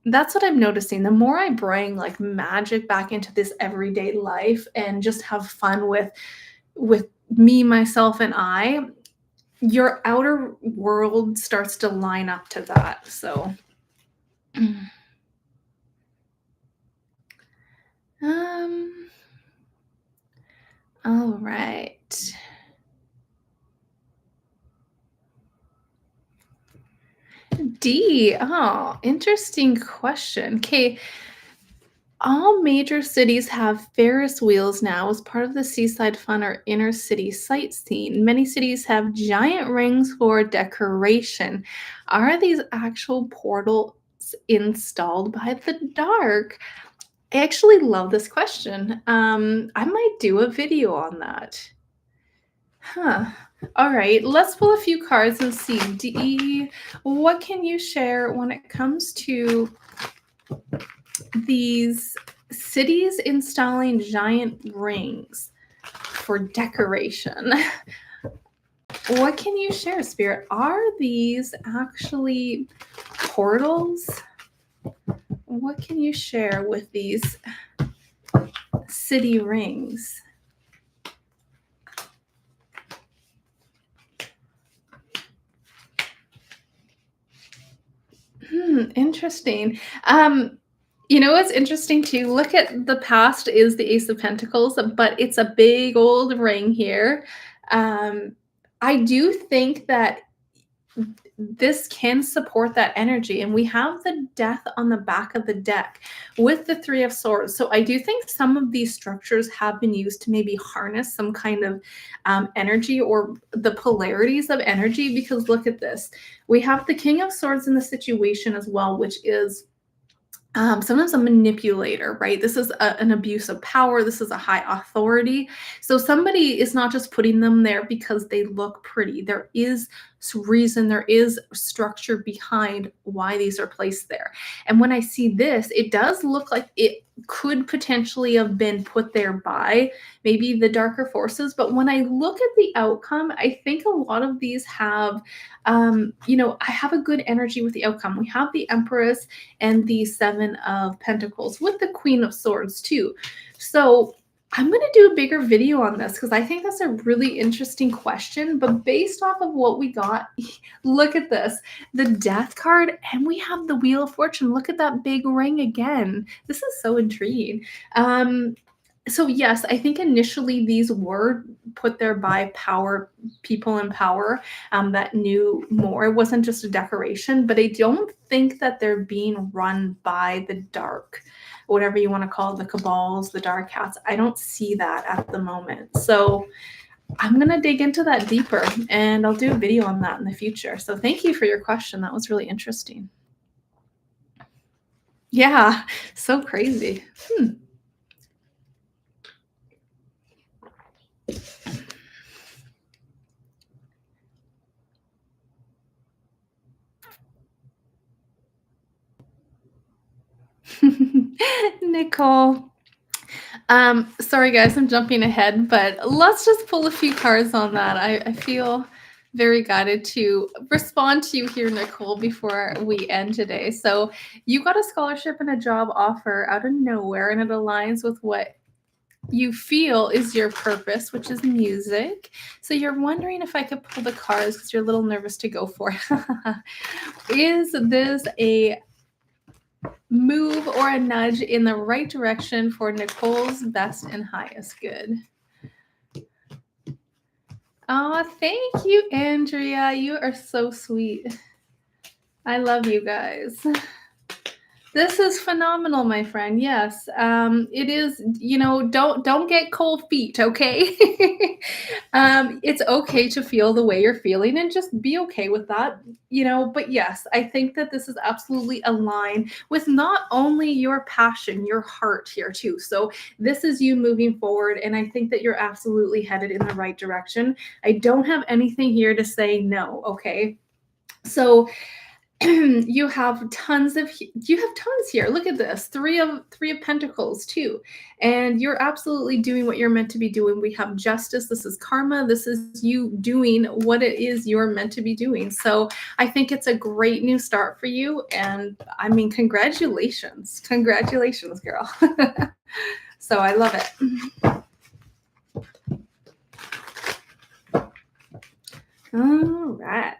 that's what I'm noticing. The more I bring like magic back into this everyday life and just have fun with me, myself, and I, your outer world starts to line up to that. So um all right. D. Oh, interesting question. Okay. All major cities have Ferris wheels now as part of the seaside fun or inner city sightseeing. Many cities have giant rings for decoration. Are these actual portals installed by the dark? I actually love this question. I might do a video on that. Huh. All right, let's pull a few cards and see. D, what can you share when it comes to these cities installing giant rings for decoration? What can you share, Spirit? Are these actually portals? What can you share with these city rings? Interesting. What's interesting too? Look at the past is the Ace of Pentacles, but it's a big old ring here. Um, I do think that this can support that energy. And we have the Death on the back of the deck with the Three of Swords. So I do think some of these structures have been used to maybe harness some kind of energy or the polarities of energy. Because look at this. We have the King of Swords in the situation as well, which is sometimes a manipulator, right? This is an abuse of power. This is a high authority. So somebody is not just putting them there because they look pretty. There is reason, there is structure behind why these are placed there. And when I see this, it does look like it could potentially have been put there by maybe the darker forces. But when I look at the outcome, I think a lot of these have, I have a good energy with the outcome. We have the Empress and the Seven of Pentacles with the Queen of Swords too. So I'm going to do a bigger video on this because I think that's a really interesting question. But based off of what we got, look at this, the death card, and we have the Wheel of Fortune. Look at that big ring again. This is so intriguing. So yes, I think initially these were put there by power people in power that knew more. It wasn't just a decoration, but I don't think that they're being run by the dark, whatever you want to call it, the cabals, the dark hats. I don't see that at the moment. So I'm gonna dig into that deeper, and I'll do a video on that in the future. So thank you for your question. That was really interesting. Yeah, so crazy. Nicole. Sorry guys, I'm jumping ahead, but let's just pull a few cards on that. I feel very guided to respond to you here, Nicole, before we end today. So you got a scholarship and a job offer out of nowhere, and it aligns with what you feel is your purpose, which is music. So you're wondering if I could pull the cards because you're a little nervous to go for it. Is this a move or a nudge in the right direction for Nicole's best and highest good? Oh, thank you, Andrea. You are so sweet. I love you guys. This is phenomenal, my friend. Yes, it is. You know, don't get cold feet, okay? It's okay to feel the way you're feeling, and just be okay with that. You know, but yes, I think that this is absolutely aligned with not only your passion, your heart here too. So this is you moving forward, and I think that you're absolutely headed in the right direction. I don't have anything here to say no. Okay, so you have tons here. Look at this, three of pentacles too, and you're absolutely doing what you're meant to be doing. We have justice. This is karma. This is you doing what it is you're meant to be doing. So I think it's a great new start for you, and I mean, congratulations, girl. So I love it. All right.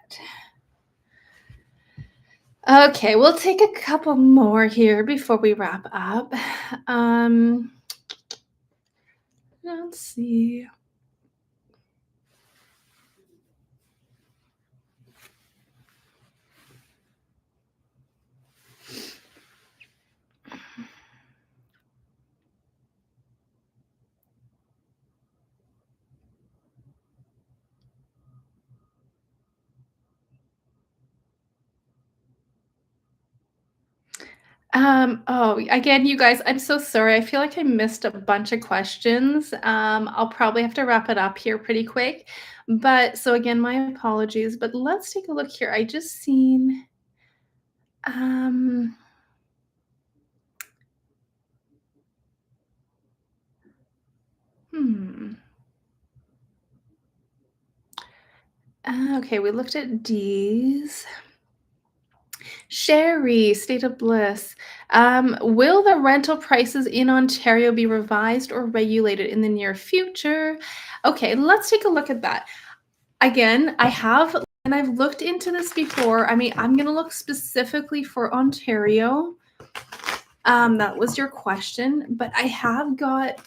Okay, we'll take a couple more here before we wrap up. Let's see. Oh, again, you guys, I'm so sorry. I feel like I missed a bunch of questions. I'll probably have to wrap it up here pretty quick. But so again, my apologies. But let's take a look here. I just seen um hmm. Okay, we looked at D's. Sherry, State of Bliss. Will the rental prices in Ontario be revised or regulated in the near future? Okay, let's take a look at that. Again, and I've looked into this before. I mean, I'm going to look specifically for Ontario. That was your question, but I have got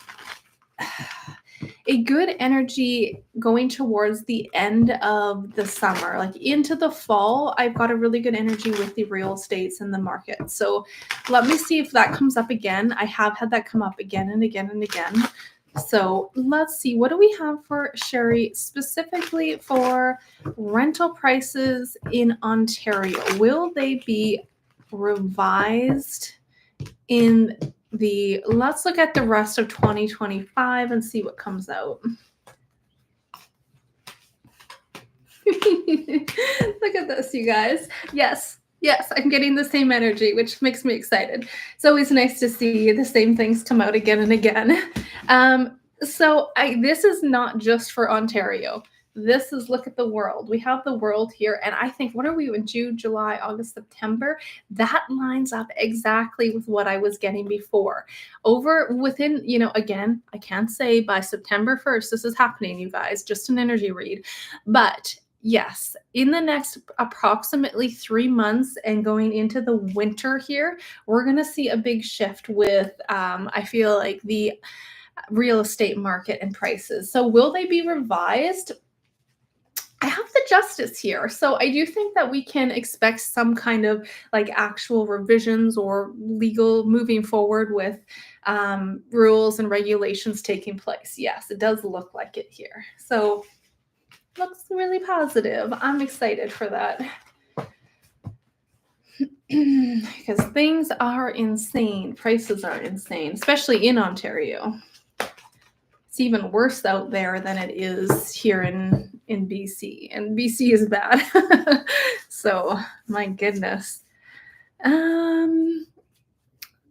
a good energy going towards the end of the summer, like into the fall. I've got a really good energy with the real estates and the market. So let me see if that comes up again. I have had that come up again and again and again. So let's see, what do we have for Sherry specifically for rental prices in Ontario? Will they be revised in let's look at the rest of 2025 and see what comes out. Look at this, you guys. Yes, I'm getting the same energy, which makes me excited. It's always nice to see the same things come out again and again. So this is not just for Ontario. This is look at the world. We have the world here. And I think, what are we in June, July, August, September? That lines up exactly with what I was getting before. Over within, again, I can't say by September 1st, this is happening, you guys, just an energy read. But yes, in the next approximately 3 months and going into the winter here, we're going to see a big shift with, I feel like, the real estate market and prices. So, will they be revised? I have the justice here. So I do think that we can expect some kind of like actual revisions or legal moving forward with rules and regulations taking place. Yes, it does look like it here. So looks really positive. I'm excited for that. Because things are insane. Prices are insane, especially in Ontario. It's even worse out there than it is here in BC, and BC is bad. So my goodness. All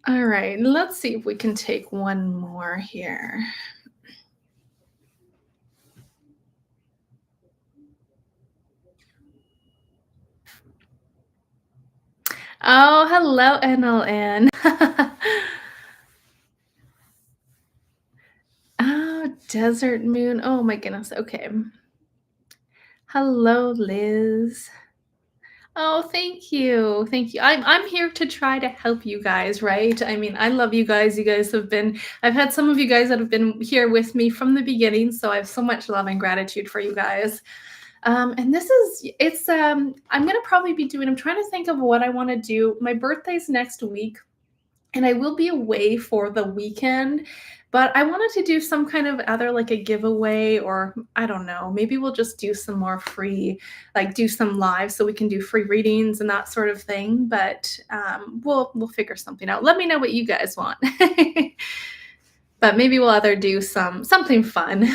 right, let's see if we can take one more here. Oh, hello, NLN. Oh, Desert Moon. Oh my goodness. Okay. Hello, Liz. Oh, thank you. Thank you. I'm here to try to help you guys, right? I mean, I love you guys. You guys have been I've had some of you guys that have been here with me from the beginning, so I have so much love and gratitude for you guys. And this is it's I'm going to probably be doing I'm trying to think of what I want to do. My birthday's next week and I will be away for the weekend, but I wanted to do some kind of other like a giveaway, or I don't know, maybe we'll just do some more free, like do some live so we can do free readings and that sort of thing. But we'll figure something out. Let me know what you guys want. But maybe we'll either do something fun.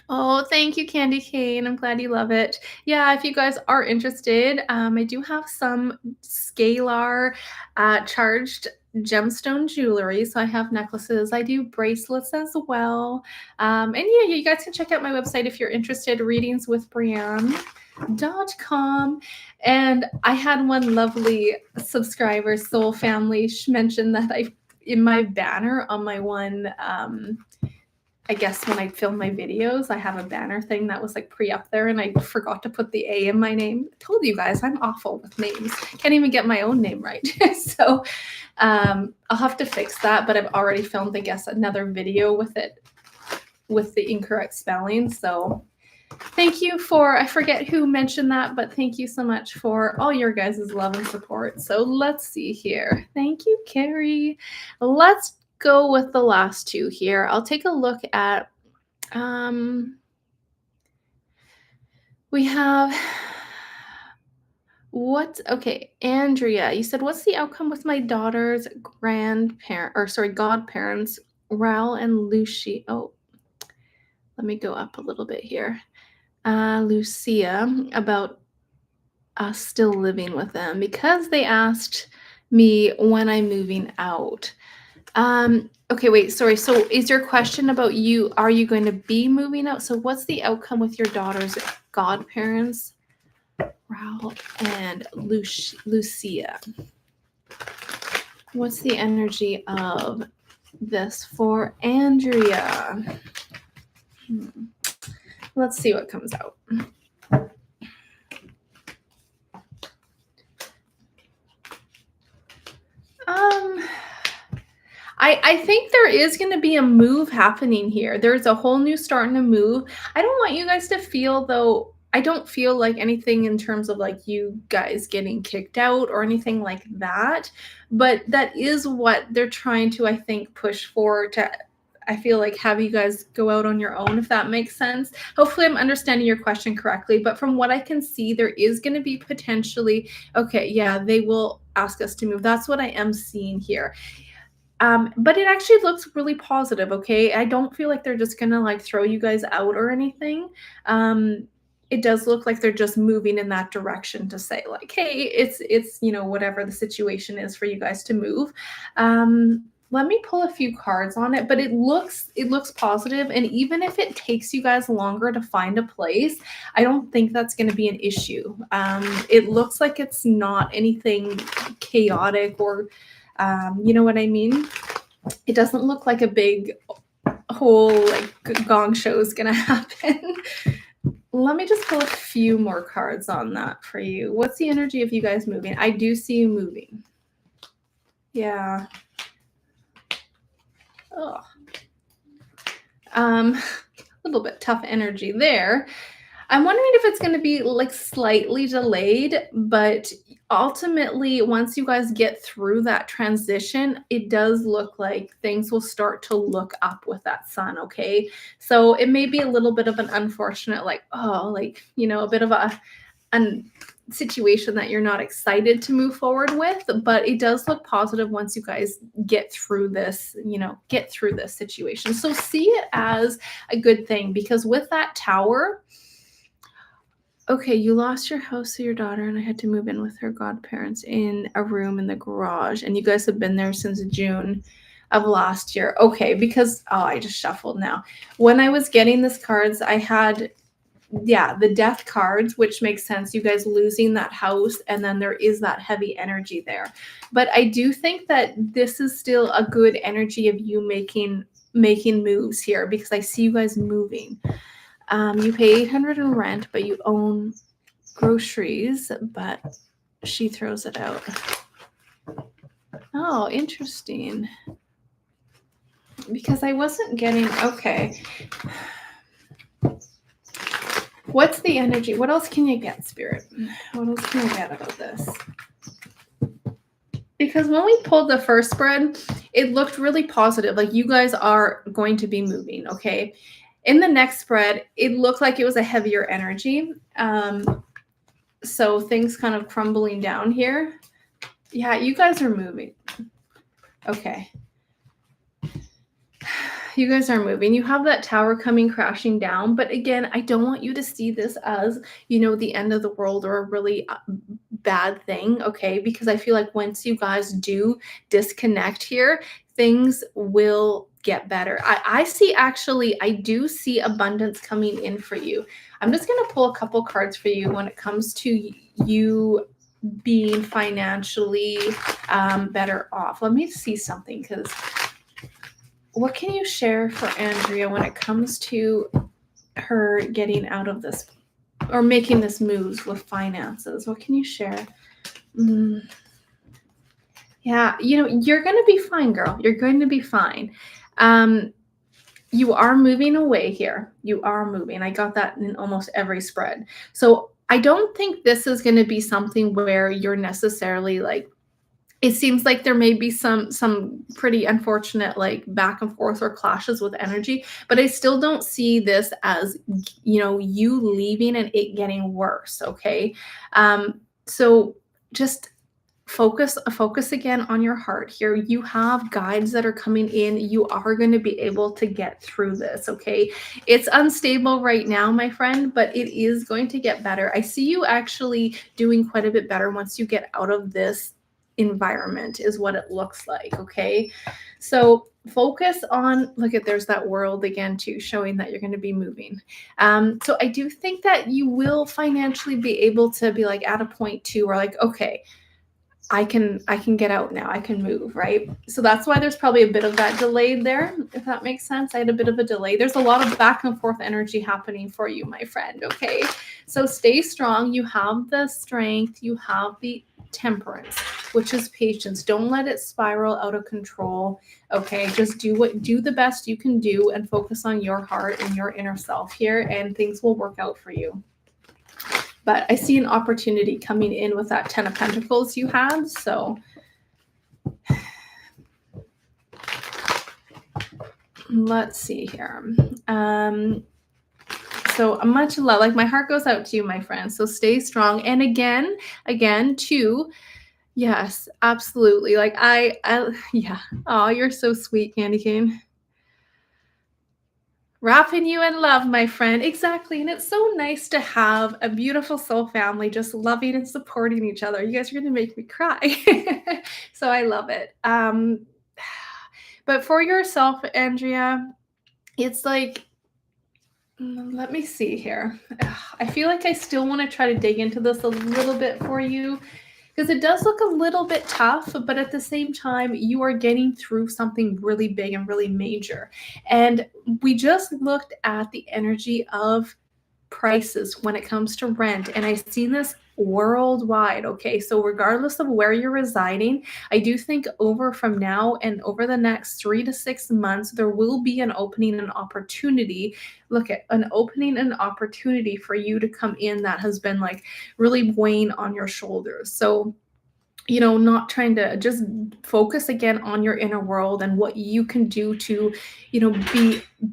Oh, thank you, Candy Cane. I'm glad you love it. Yeah, if you guys are interested, I do have some scalar charged gemstone jewelry. So I have necklaces, I do bracelets as well. And yeah, you guys can check out my website if you're interested, readingswithbreanne.com. And I had one lovely subscriber, Soul Family, mention that in my banner on my one I guess when I film my videos, I have a banner thing that was like up there and I forgot to put the A in my name. I told you guys I'm awful with names. Can't even get my own name right. So I'll have to fix that, but I've already filmed, I guess, another video with it with the incorrect spelling. So thank you I forget who mentioned that, but thank you so much for all your guys' love and support. So let's see here. Thank you, Carrie. Let's go with the last two here. I'll take a look at we have Andrea, you said, what's the outcome with my daughter's godparents, Raul and Lucy? Oh, let me go up a little bit here. Lucia, about us still living with them because they asked me when I'm moving out. Okay, wait, sorry. So is your question about are you going to be moving out? So what's the outcome with your daughter's godparents, Raul and Lucia? What's the energy of this for Andrea? Let's see what comes out. I think there is going to be a move happening here. There's a whole new starting to move. I don't want you guys to feel, though, I don't feel like anything in terms of like you guys getting kicked out or anything like that. But that is what they're trying to, I think, push for to, I feel like, have you guys go out on your own, if that makes sense. Hopefully I'm understanding your question correctly. But from what I can see, there is going to be potentially, okay, yeah, they will ask us to move. That's what I am seeing here. But it actually looks really positive, okay? I don't feel like they're just gonna like throw you guys out or anything. It does look like they're just moving in that direction to say like, hey, it's whatever the situation is for you guys to move. let me pull a few cards on it, but it looks positive, and even if it takes you guys longer to find a place, I don't think that's going to be an issue. It looks like it's not anything chaotic or you know what I mean? It doesn't look like a big whole like gong show is going to happen. Let me just pull a few more cards on that for you. What's the energy of you guys moving? I do see you moving. Yeah. Oh. A little bit tough energy there. I'm wondering if it's going to be like slightly delayed, but ultimately, once you guys get through that transition, it does look like things will start to look up with that sun. Okay. So it may be a little bit of an unfortunate, like, oh, like, a bit of a situation that you're not excited to move forward with, but it does look positive once you guys get through this, get through this situation. So see it as a good thing, because with that tower, okay, you lost your house to your daughter, and I had to move in with her godparents in a room in the garage, and you guys have been there since June of last year. Okay, because I just shuffled now. When I was getting this cards, I had the death cards, which makes sense. You guys losing that house, and then there is that heavy energy there. But I do think that this is still a good energy of you making moves here, because I see you guys moving. You pay $800 in rent, but you own groceries, but she throws it out. Oh, interesting. Because I wasn't getting, okay. What's the energy? What else can you get, Spirit? What else can you get about this? Because when we pulled the first spread, it looked really positive. Like, you guys are going to be moving, okay? In the next spread, it looked like it was a heavier energy. So things kind of crumbling down here. Yeah, you guys are moving. Okay. You guys are moving. You have that tower coming crashing down. But again, I don't want you to see this as, the end of the world or a really bad thing, okay? Because I feel like once you guys do disconnect here, things will get better. I do see abundance coming in for you. I'm just going to pull a couple cards for you when it comes to you being financially better off. Let me see something, because what can you share for Andrea when it comes to her getting out of this or making this moves with finances? What can you share? Yeah, you're going to be fine, girl. You're going to be fine. You are moving away here. You are moving. I got that in almost every spread. So I don't think this is going to be something where you're necessarily like, it seems like there may be some pretty unfortunate like back and forth or clashes with energy, but I still don't see this as, you leaving and it getting worse. Okay. So just focus again on your heart here. You have guides that are coming in. You are going to be able to get through this. Okay. It's unstable right now, my friend, but it is going to get better. I see you actually doing quite a bit better once you get out of this environment, is what it looks like. Okay. So focus on, there's that world again too, showing that you're going to be moving. So I do think that you will financially be able to be like at a point too, where like, okay, I can get out now. I can move, right? So that's why there's probably a bit of that delay there, if that makes sense. I had a bit of a delay. There's a lot of back and forth energy happening for you, my friend, okay? So stay strong. You have the strength. You have the temperance, which is patience. Don't let it spiral out of control, okay? Just do the best you can do and focus on your heart and your inner self here, and things will work out for you. But I see an opportunity coming in with that 10 of Pentacles you had. So let's see here. So much love. Like, my heart goes out to you, my friend. So stay strong. And again, too, yes, absolutely. Like yeah. Oh, you're so sweet, Candy Cane. Wrapping you in love, my friend. Exactly. And it's so nice to have a beautiful soul family just loving and supporting each other. You guys are going to make me cry. So I love it. But for yourself, Andrea, it's like, let me see here. I feel like I still want to try to dig into this a little bit for you because it does look a little bit tough, but at the same time, you are getting through something really big and really major. And we just looked at the energy of prices when it comes to rent, and I've seen this worldwide. Okay, so regardless of where you're residing, I do think over from now and over the next 3 to 6 months there will be an opening and opportunity. Look at an opening and opportunity for you to come in that has been like really weighing on your shoulders. So not trying to just focus again on your inner world and what you can do to,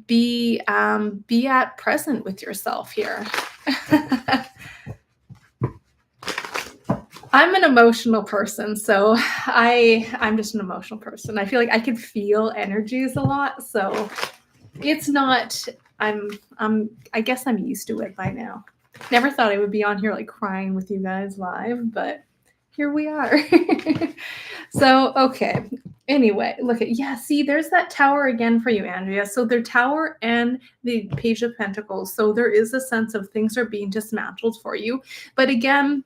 be at present with yourself here. I'm an emotional person, so I'm just an emotional person. I feel like I can feel energies a lot, so it's not. I guess I'm used to it by now. Never thought I would be on here like crying with you guys live, but here we are. So, okay. Anyway, look at, yeah, see, there's that tower again for you, Andrea. So, their tower and the Page of Pentacles. So, there is a sense of things are being dismantled for you. But again,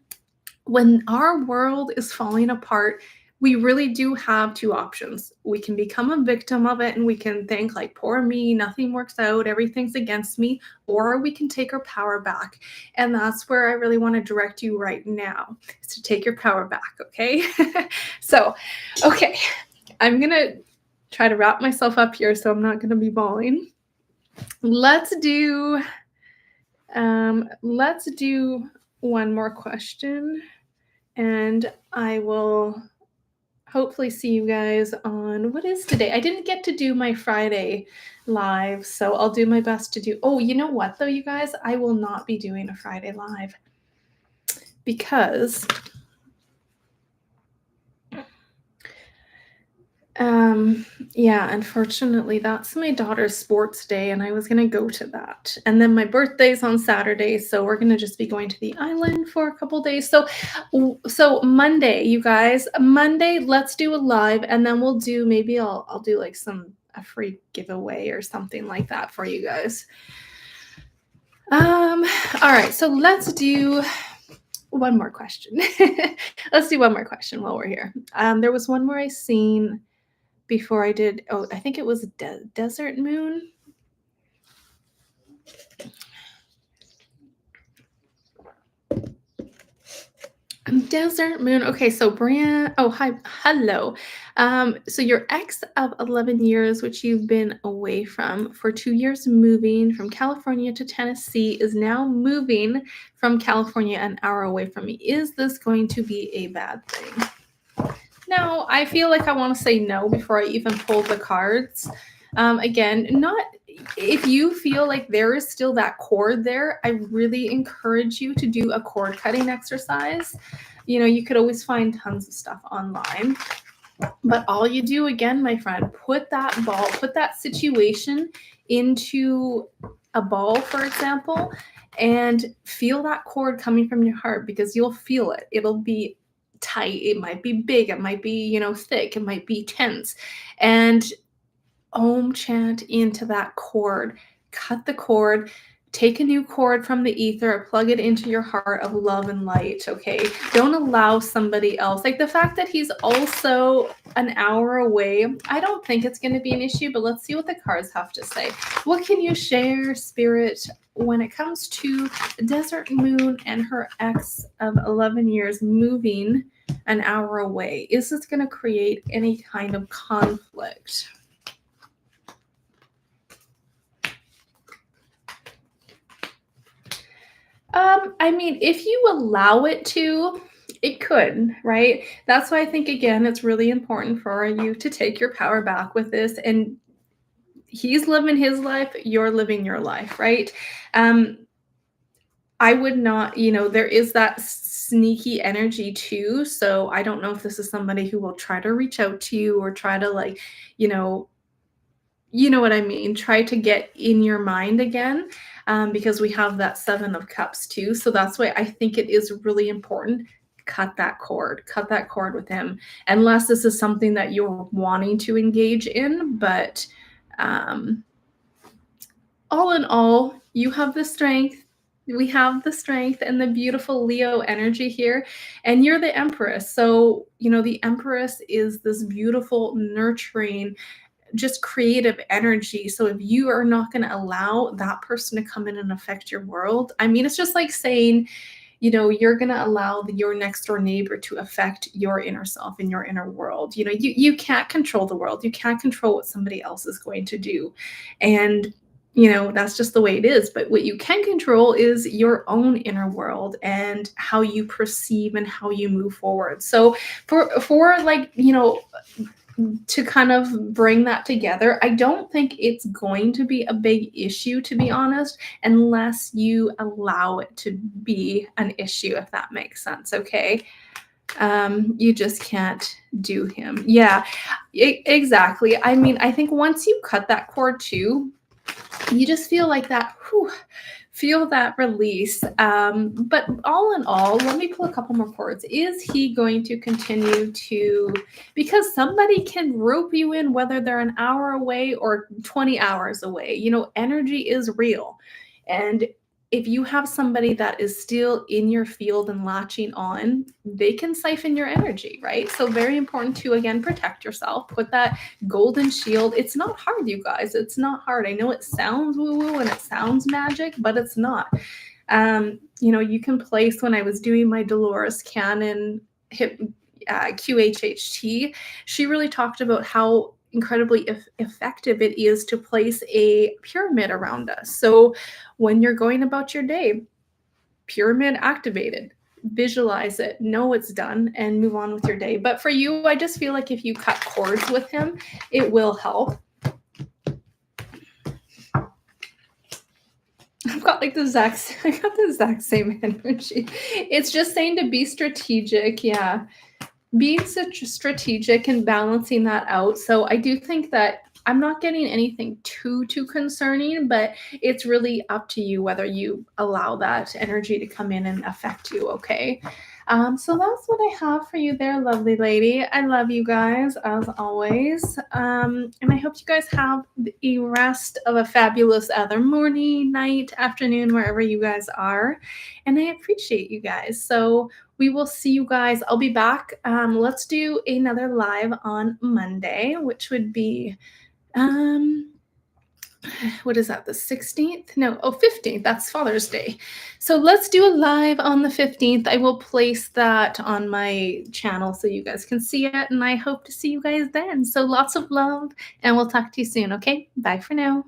when our world is falling apart, we really do have two options. We can become a victim of it and we can think like, poor me, nothing works out, everything's against me, or we can take our power back. And that's where I really want to direct you right now, is to take your power back, okay? So, okay, I'm going to try to wrap myself up here so I'm not going to be bawling. Let's do one more question. And I will hopefully see you guys on, what is today? I didn't get to do my Friday live, so I'll do my best to do. Oh, you know what though, you guys? I will not be doing a Friday live because yeah, unfortunately, that's my daughter's sports day, and I was gonna go to that. And then my birthday's on Saturday, so we're gonna just be going to the island for a couple days. So Monday, you guys, Monday, let's do a live, and then we'll do, maybe I'll do like a free giveaway or something like that for you guys. All right, so let's do one more question. Let's do one more question while we're here. There was one more I seen before I did. Oh, I think it was Desert Moon. Desert Moon. Okay, so Breanne. Oh, hi. Hello. So your ex of 11 years, which you've been away from for 2 years, moving from California to Tennessee, is now moving from California an hour away from me. Is this going to be a bad thing? No, I feel like I want to say no before I even pull the cards. Again, not if you feel like there is still that cord there, I really encourage you to do a cord cutting exercise. You could always find tons of stuff online. But all you do, again, my friend, put that situation into a ball, for example, and feel that cord coming from your heart, because you'll feel it. It'll be tight, it might be big, it might be, thick, it might be tense. And Om chant into that cord, cut the cord, take a new cord from the ether, plug it into your heart of love and light, okay? Don't allow somebody else. Like the fact that he's also an hour away, I don't think it's going to be an issue, but let's see what the cards have to say. What can you share, Spirit, when it comes to Desert Moon and her ex of 11 years moving an hour away? Is this going to create any kind of conflict? I mean, if you allow it to, it could, right? That's why I think, again, it's really important for you to take your power back with this. And he's living his life, you're living your life, right? I would not, there is that sneaky energy too. So I don't know if this is somebody who will try to reach out to you or try to, like, you know what I mean? Try to get in your mind again, because we have that 7 of Cups too. So that's why I think it is really important. cut that cord with him, unless this is something that you're wanting to engage in. But um, all in all, you have the strength. We have the strength and the beautiful Leo energy here, and you're the Empress. So, the Empress is this beautiful, nurturing, just creative energy. So, if you are not going to allow that person to come in and affect your world, I mean, it's just like saying, you're going to allow your next door neighbor to affect your inner self and your inner world. You can't control the world. You can't control what somebody else is going to do. And that's just the way it is. But what you can control is your own inner world and how you perceive and how you move forward. So for like, to kind of bring that together, I don't think it's going to be a big issue, to be honest, unless you allow it to be an issue, if that makes sense. Okay. You just can't do him. Yeah, exactly. I mean, I think once you cut that cord too, you just feel like that, feel that release. But all in all, let me pull a couple more cords. Is he going to continue to, because somebody can rope you in, whether they're an hour away or 20 hours away, energy is real. And if you have somebody that is still in your field and latching on, they can siphon your energy, right? So very important to, again, protect yourself. Put that golden shield. It's not hard, you guys. It's not hard. I know it sounds woo-woo and it sounds magic, but it's not. You can place, when I was doing my Dolores Cannon QHHT, she really talked about how incredibly effective it is to place a pyramid around us. So when you're going about your day, pyramid activated, visualize it, know it's done, and move on with your day. But for you, I just feel like if you cut cords with him, it will help. I got the exact same energy. It's just saying to be strategic. Yeah. Being such strategic and balancing that out. So I do think that I'm not getting anything too concerning, but it's really up to you whether you allow that energy to come in and affect you. Okay. So that's what I have for you there, lovely lady. I love you guys as always. And I hope you guys have the rest of a fabulous other morning, night, afternoon, wherever you guys are. And I appreciate you guys. So we will see you guys. I'll be back. Let's do another live on Monday, which would be, what is that, the 16th? No, 15th. That's Father's Day. So let's do a live on the 15th. I will place that on my channel so you guys can see it. And I hope to see you guys then. So lots of love, and we'll talk to you soon. Okay, bye for now.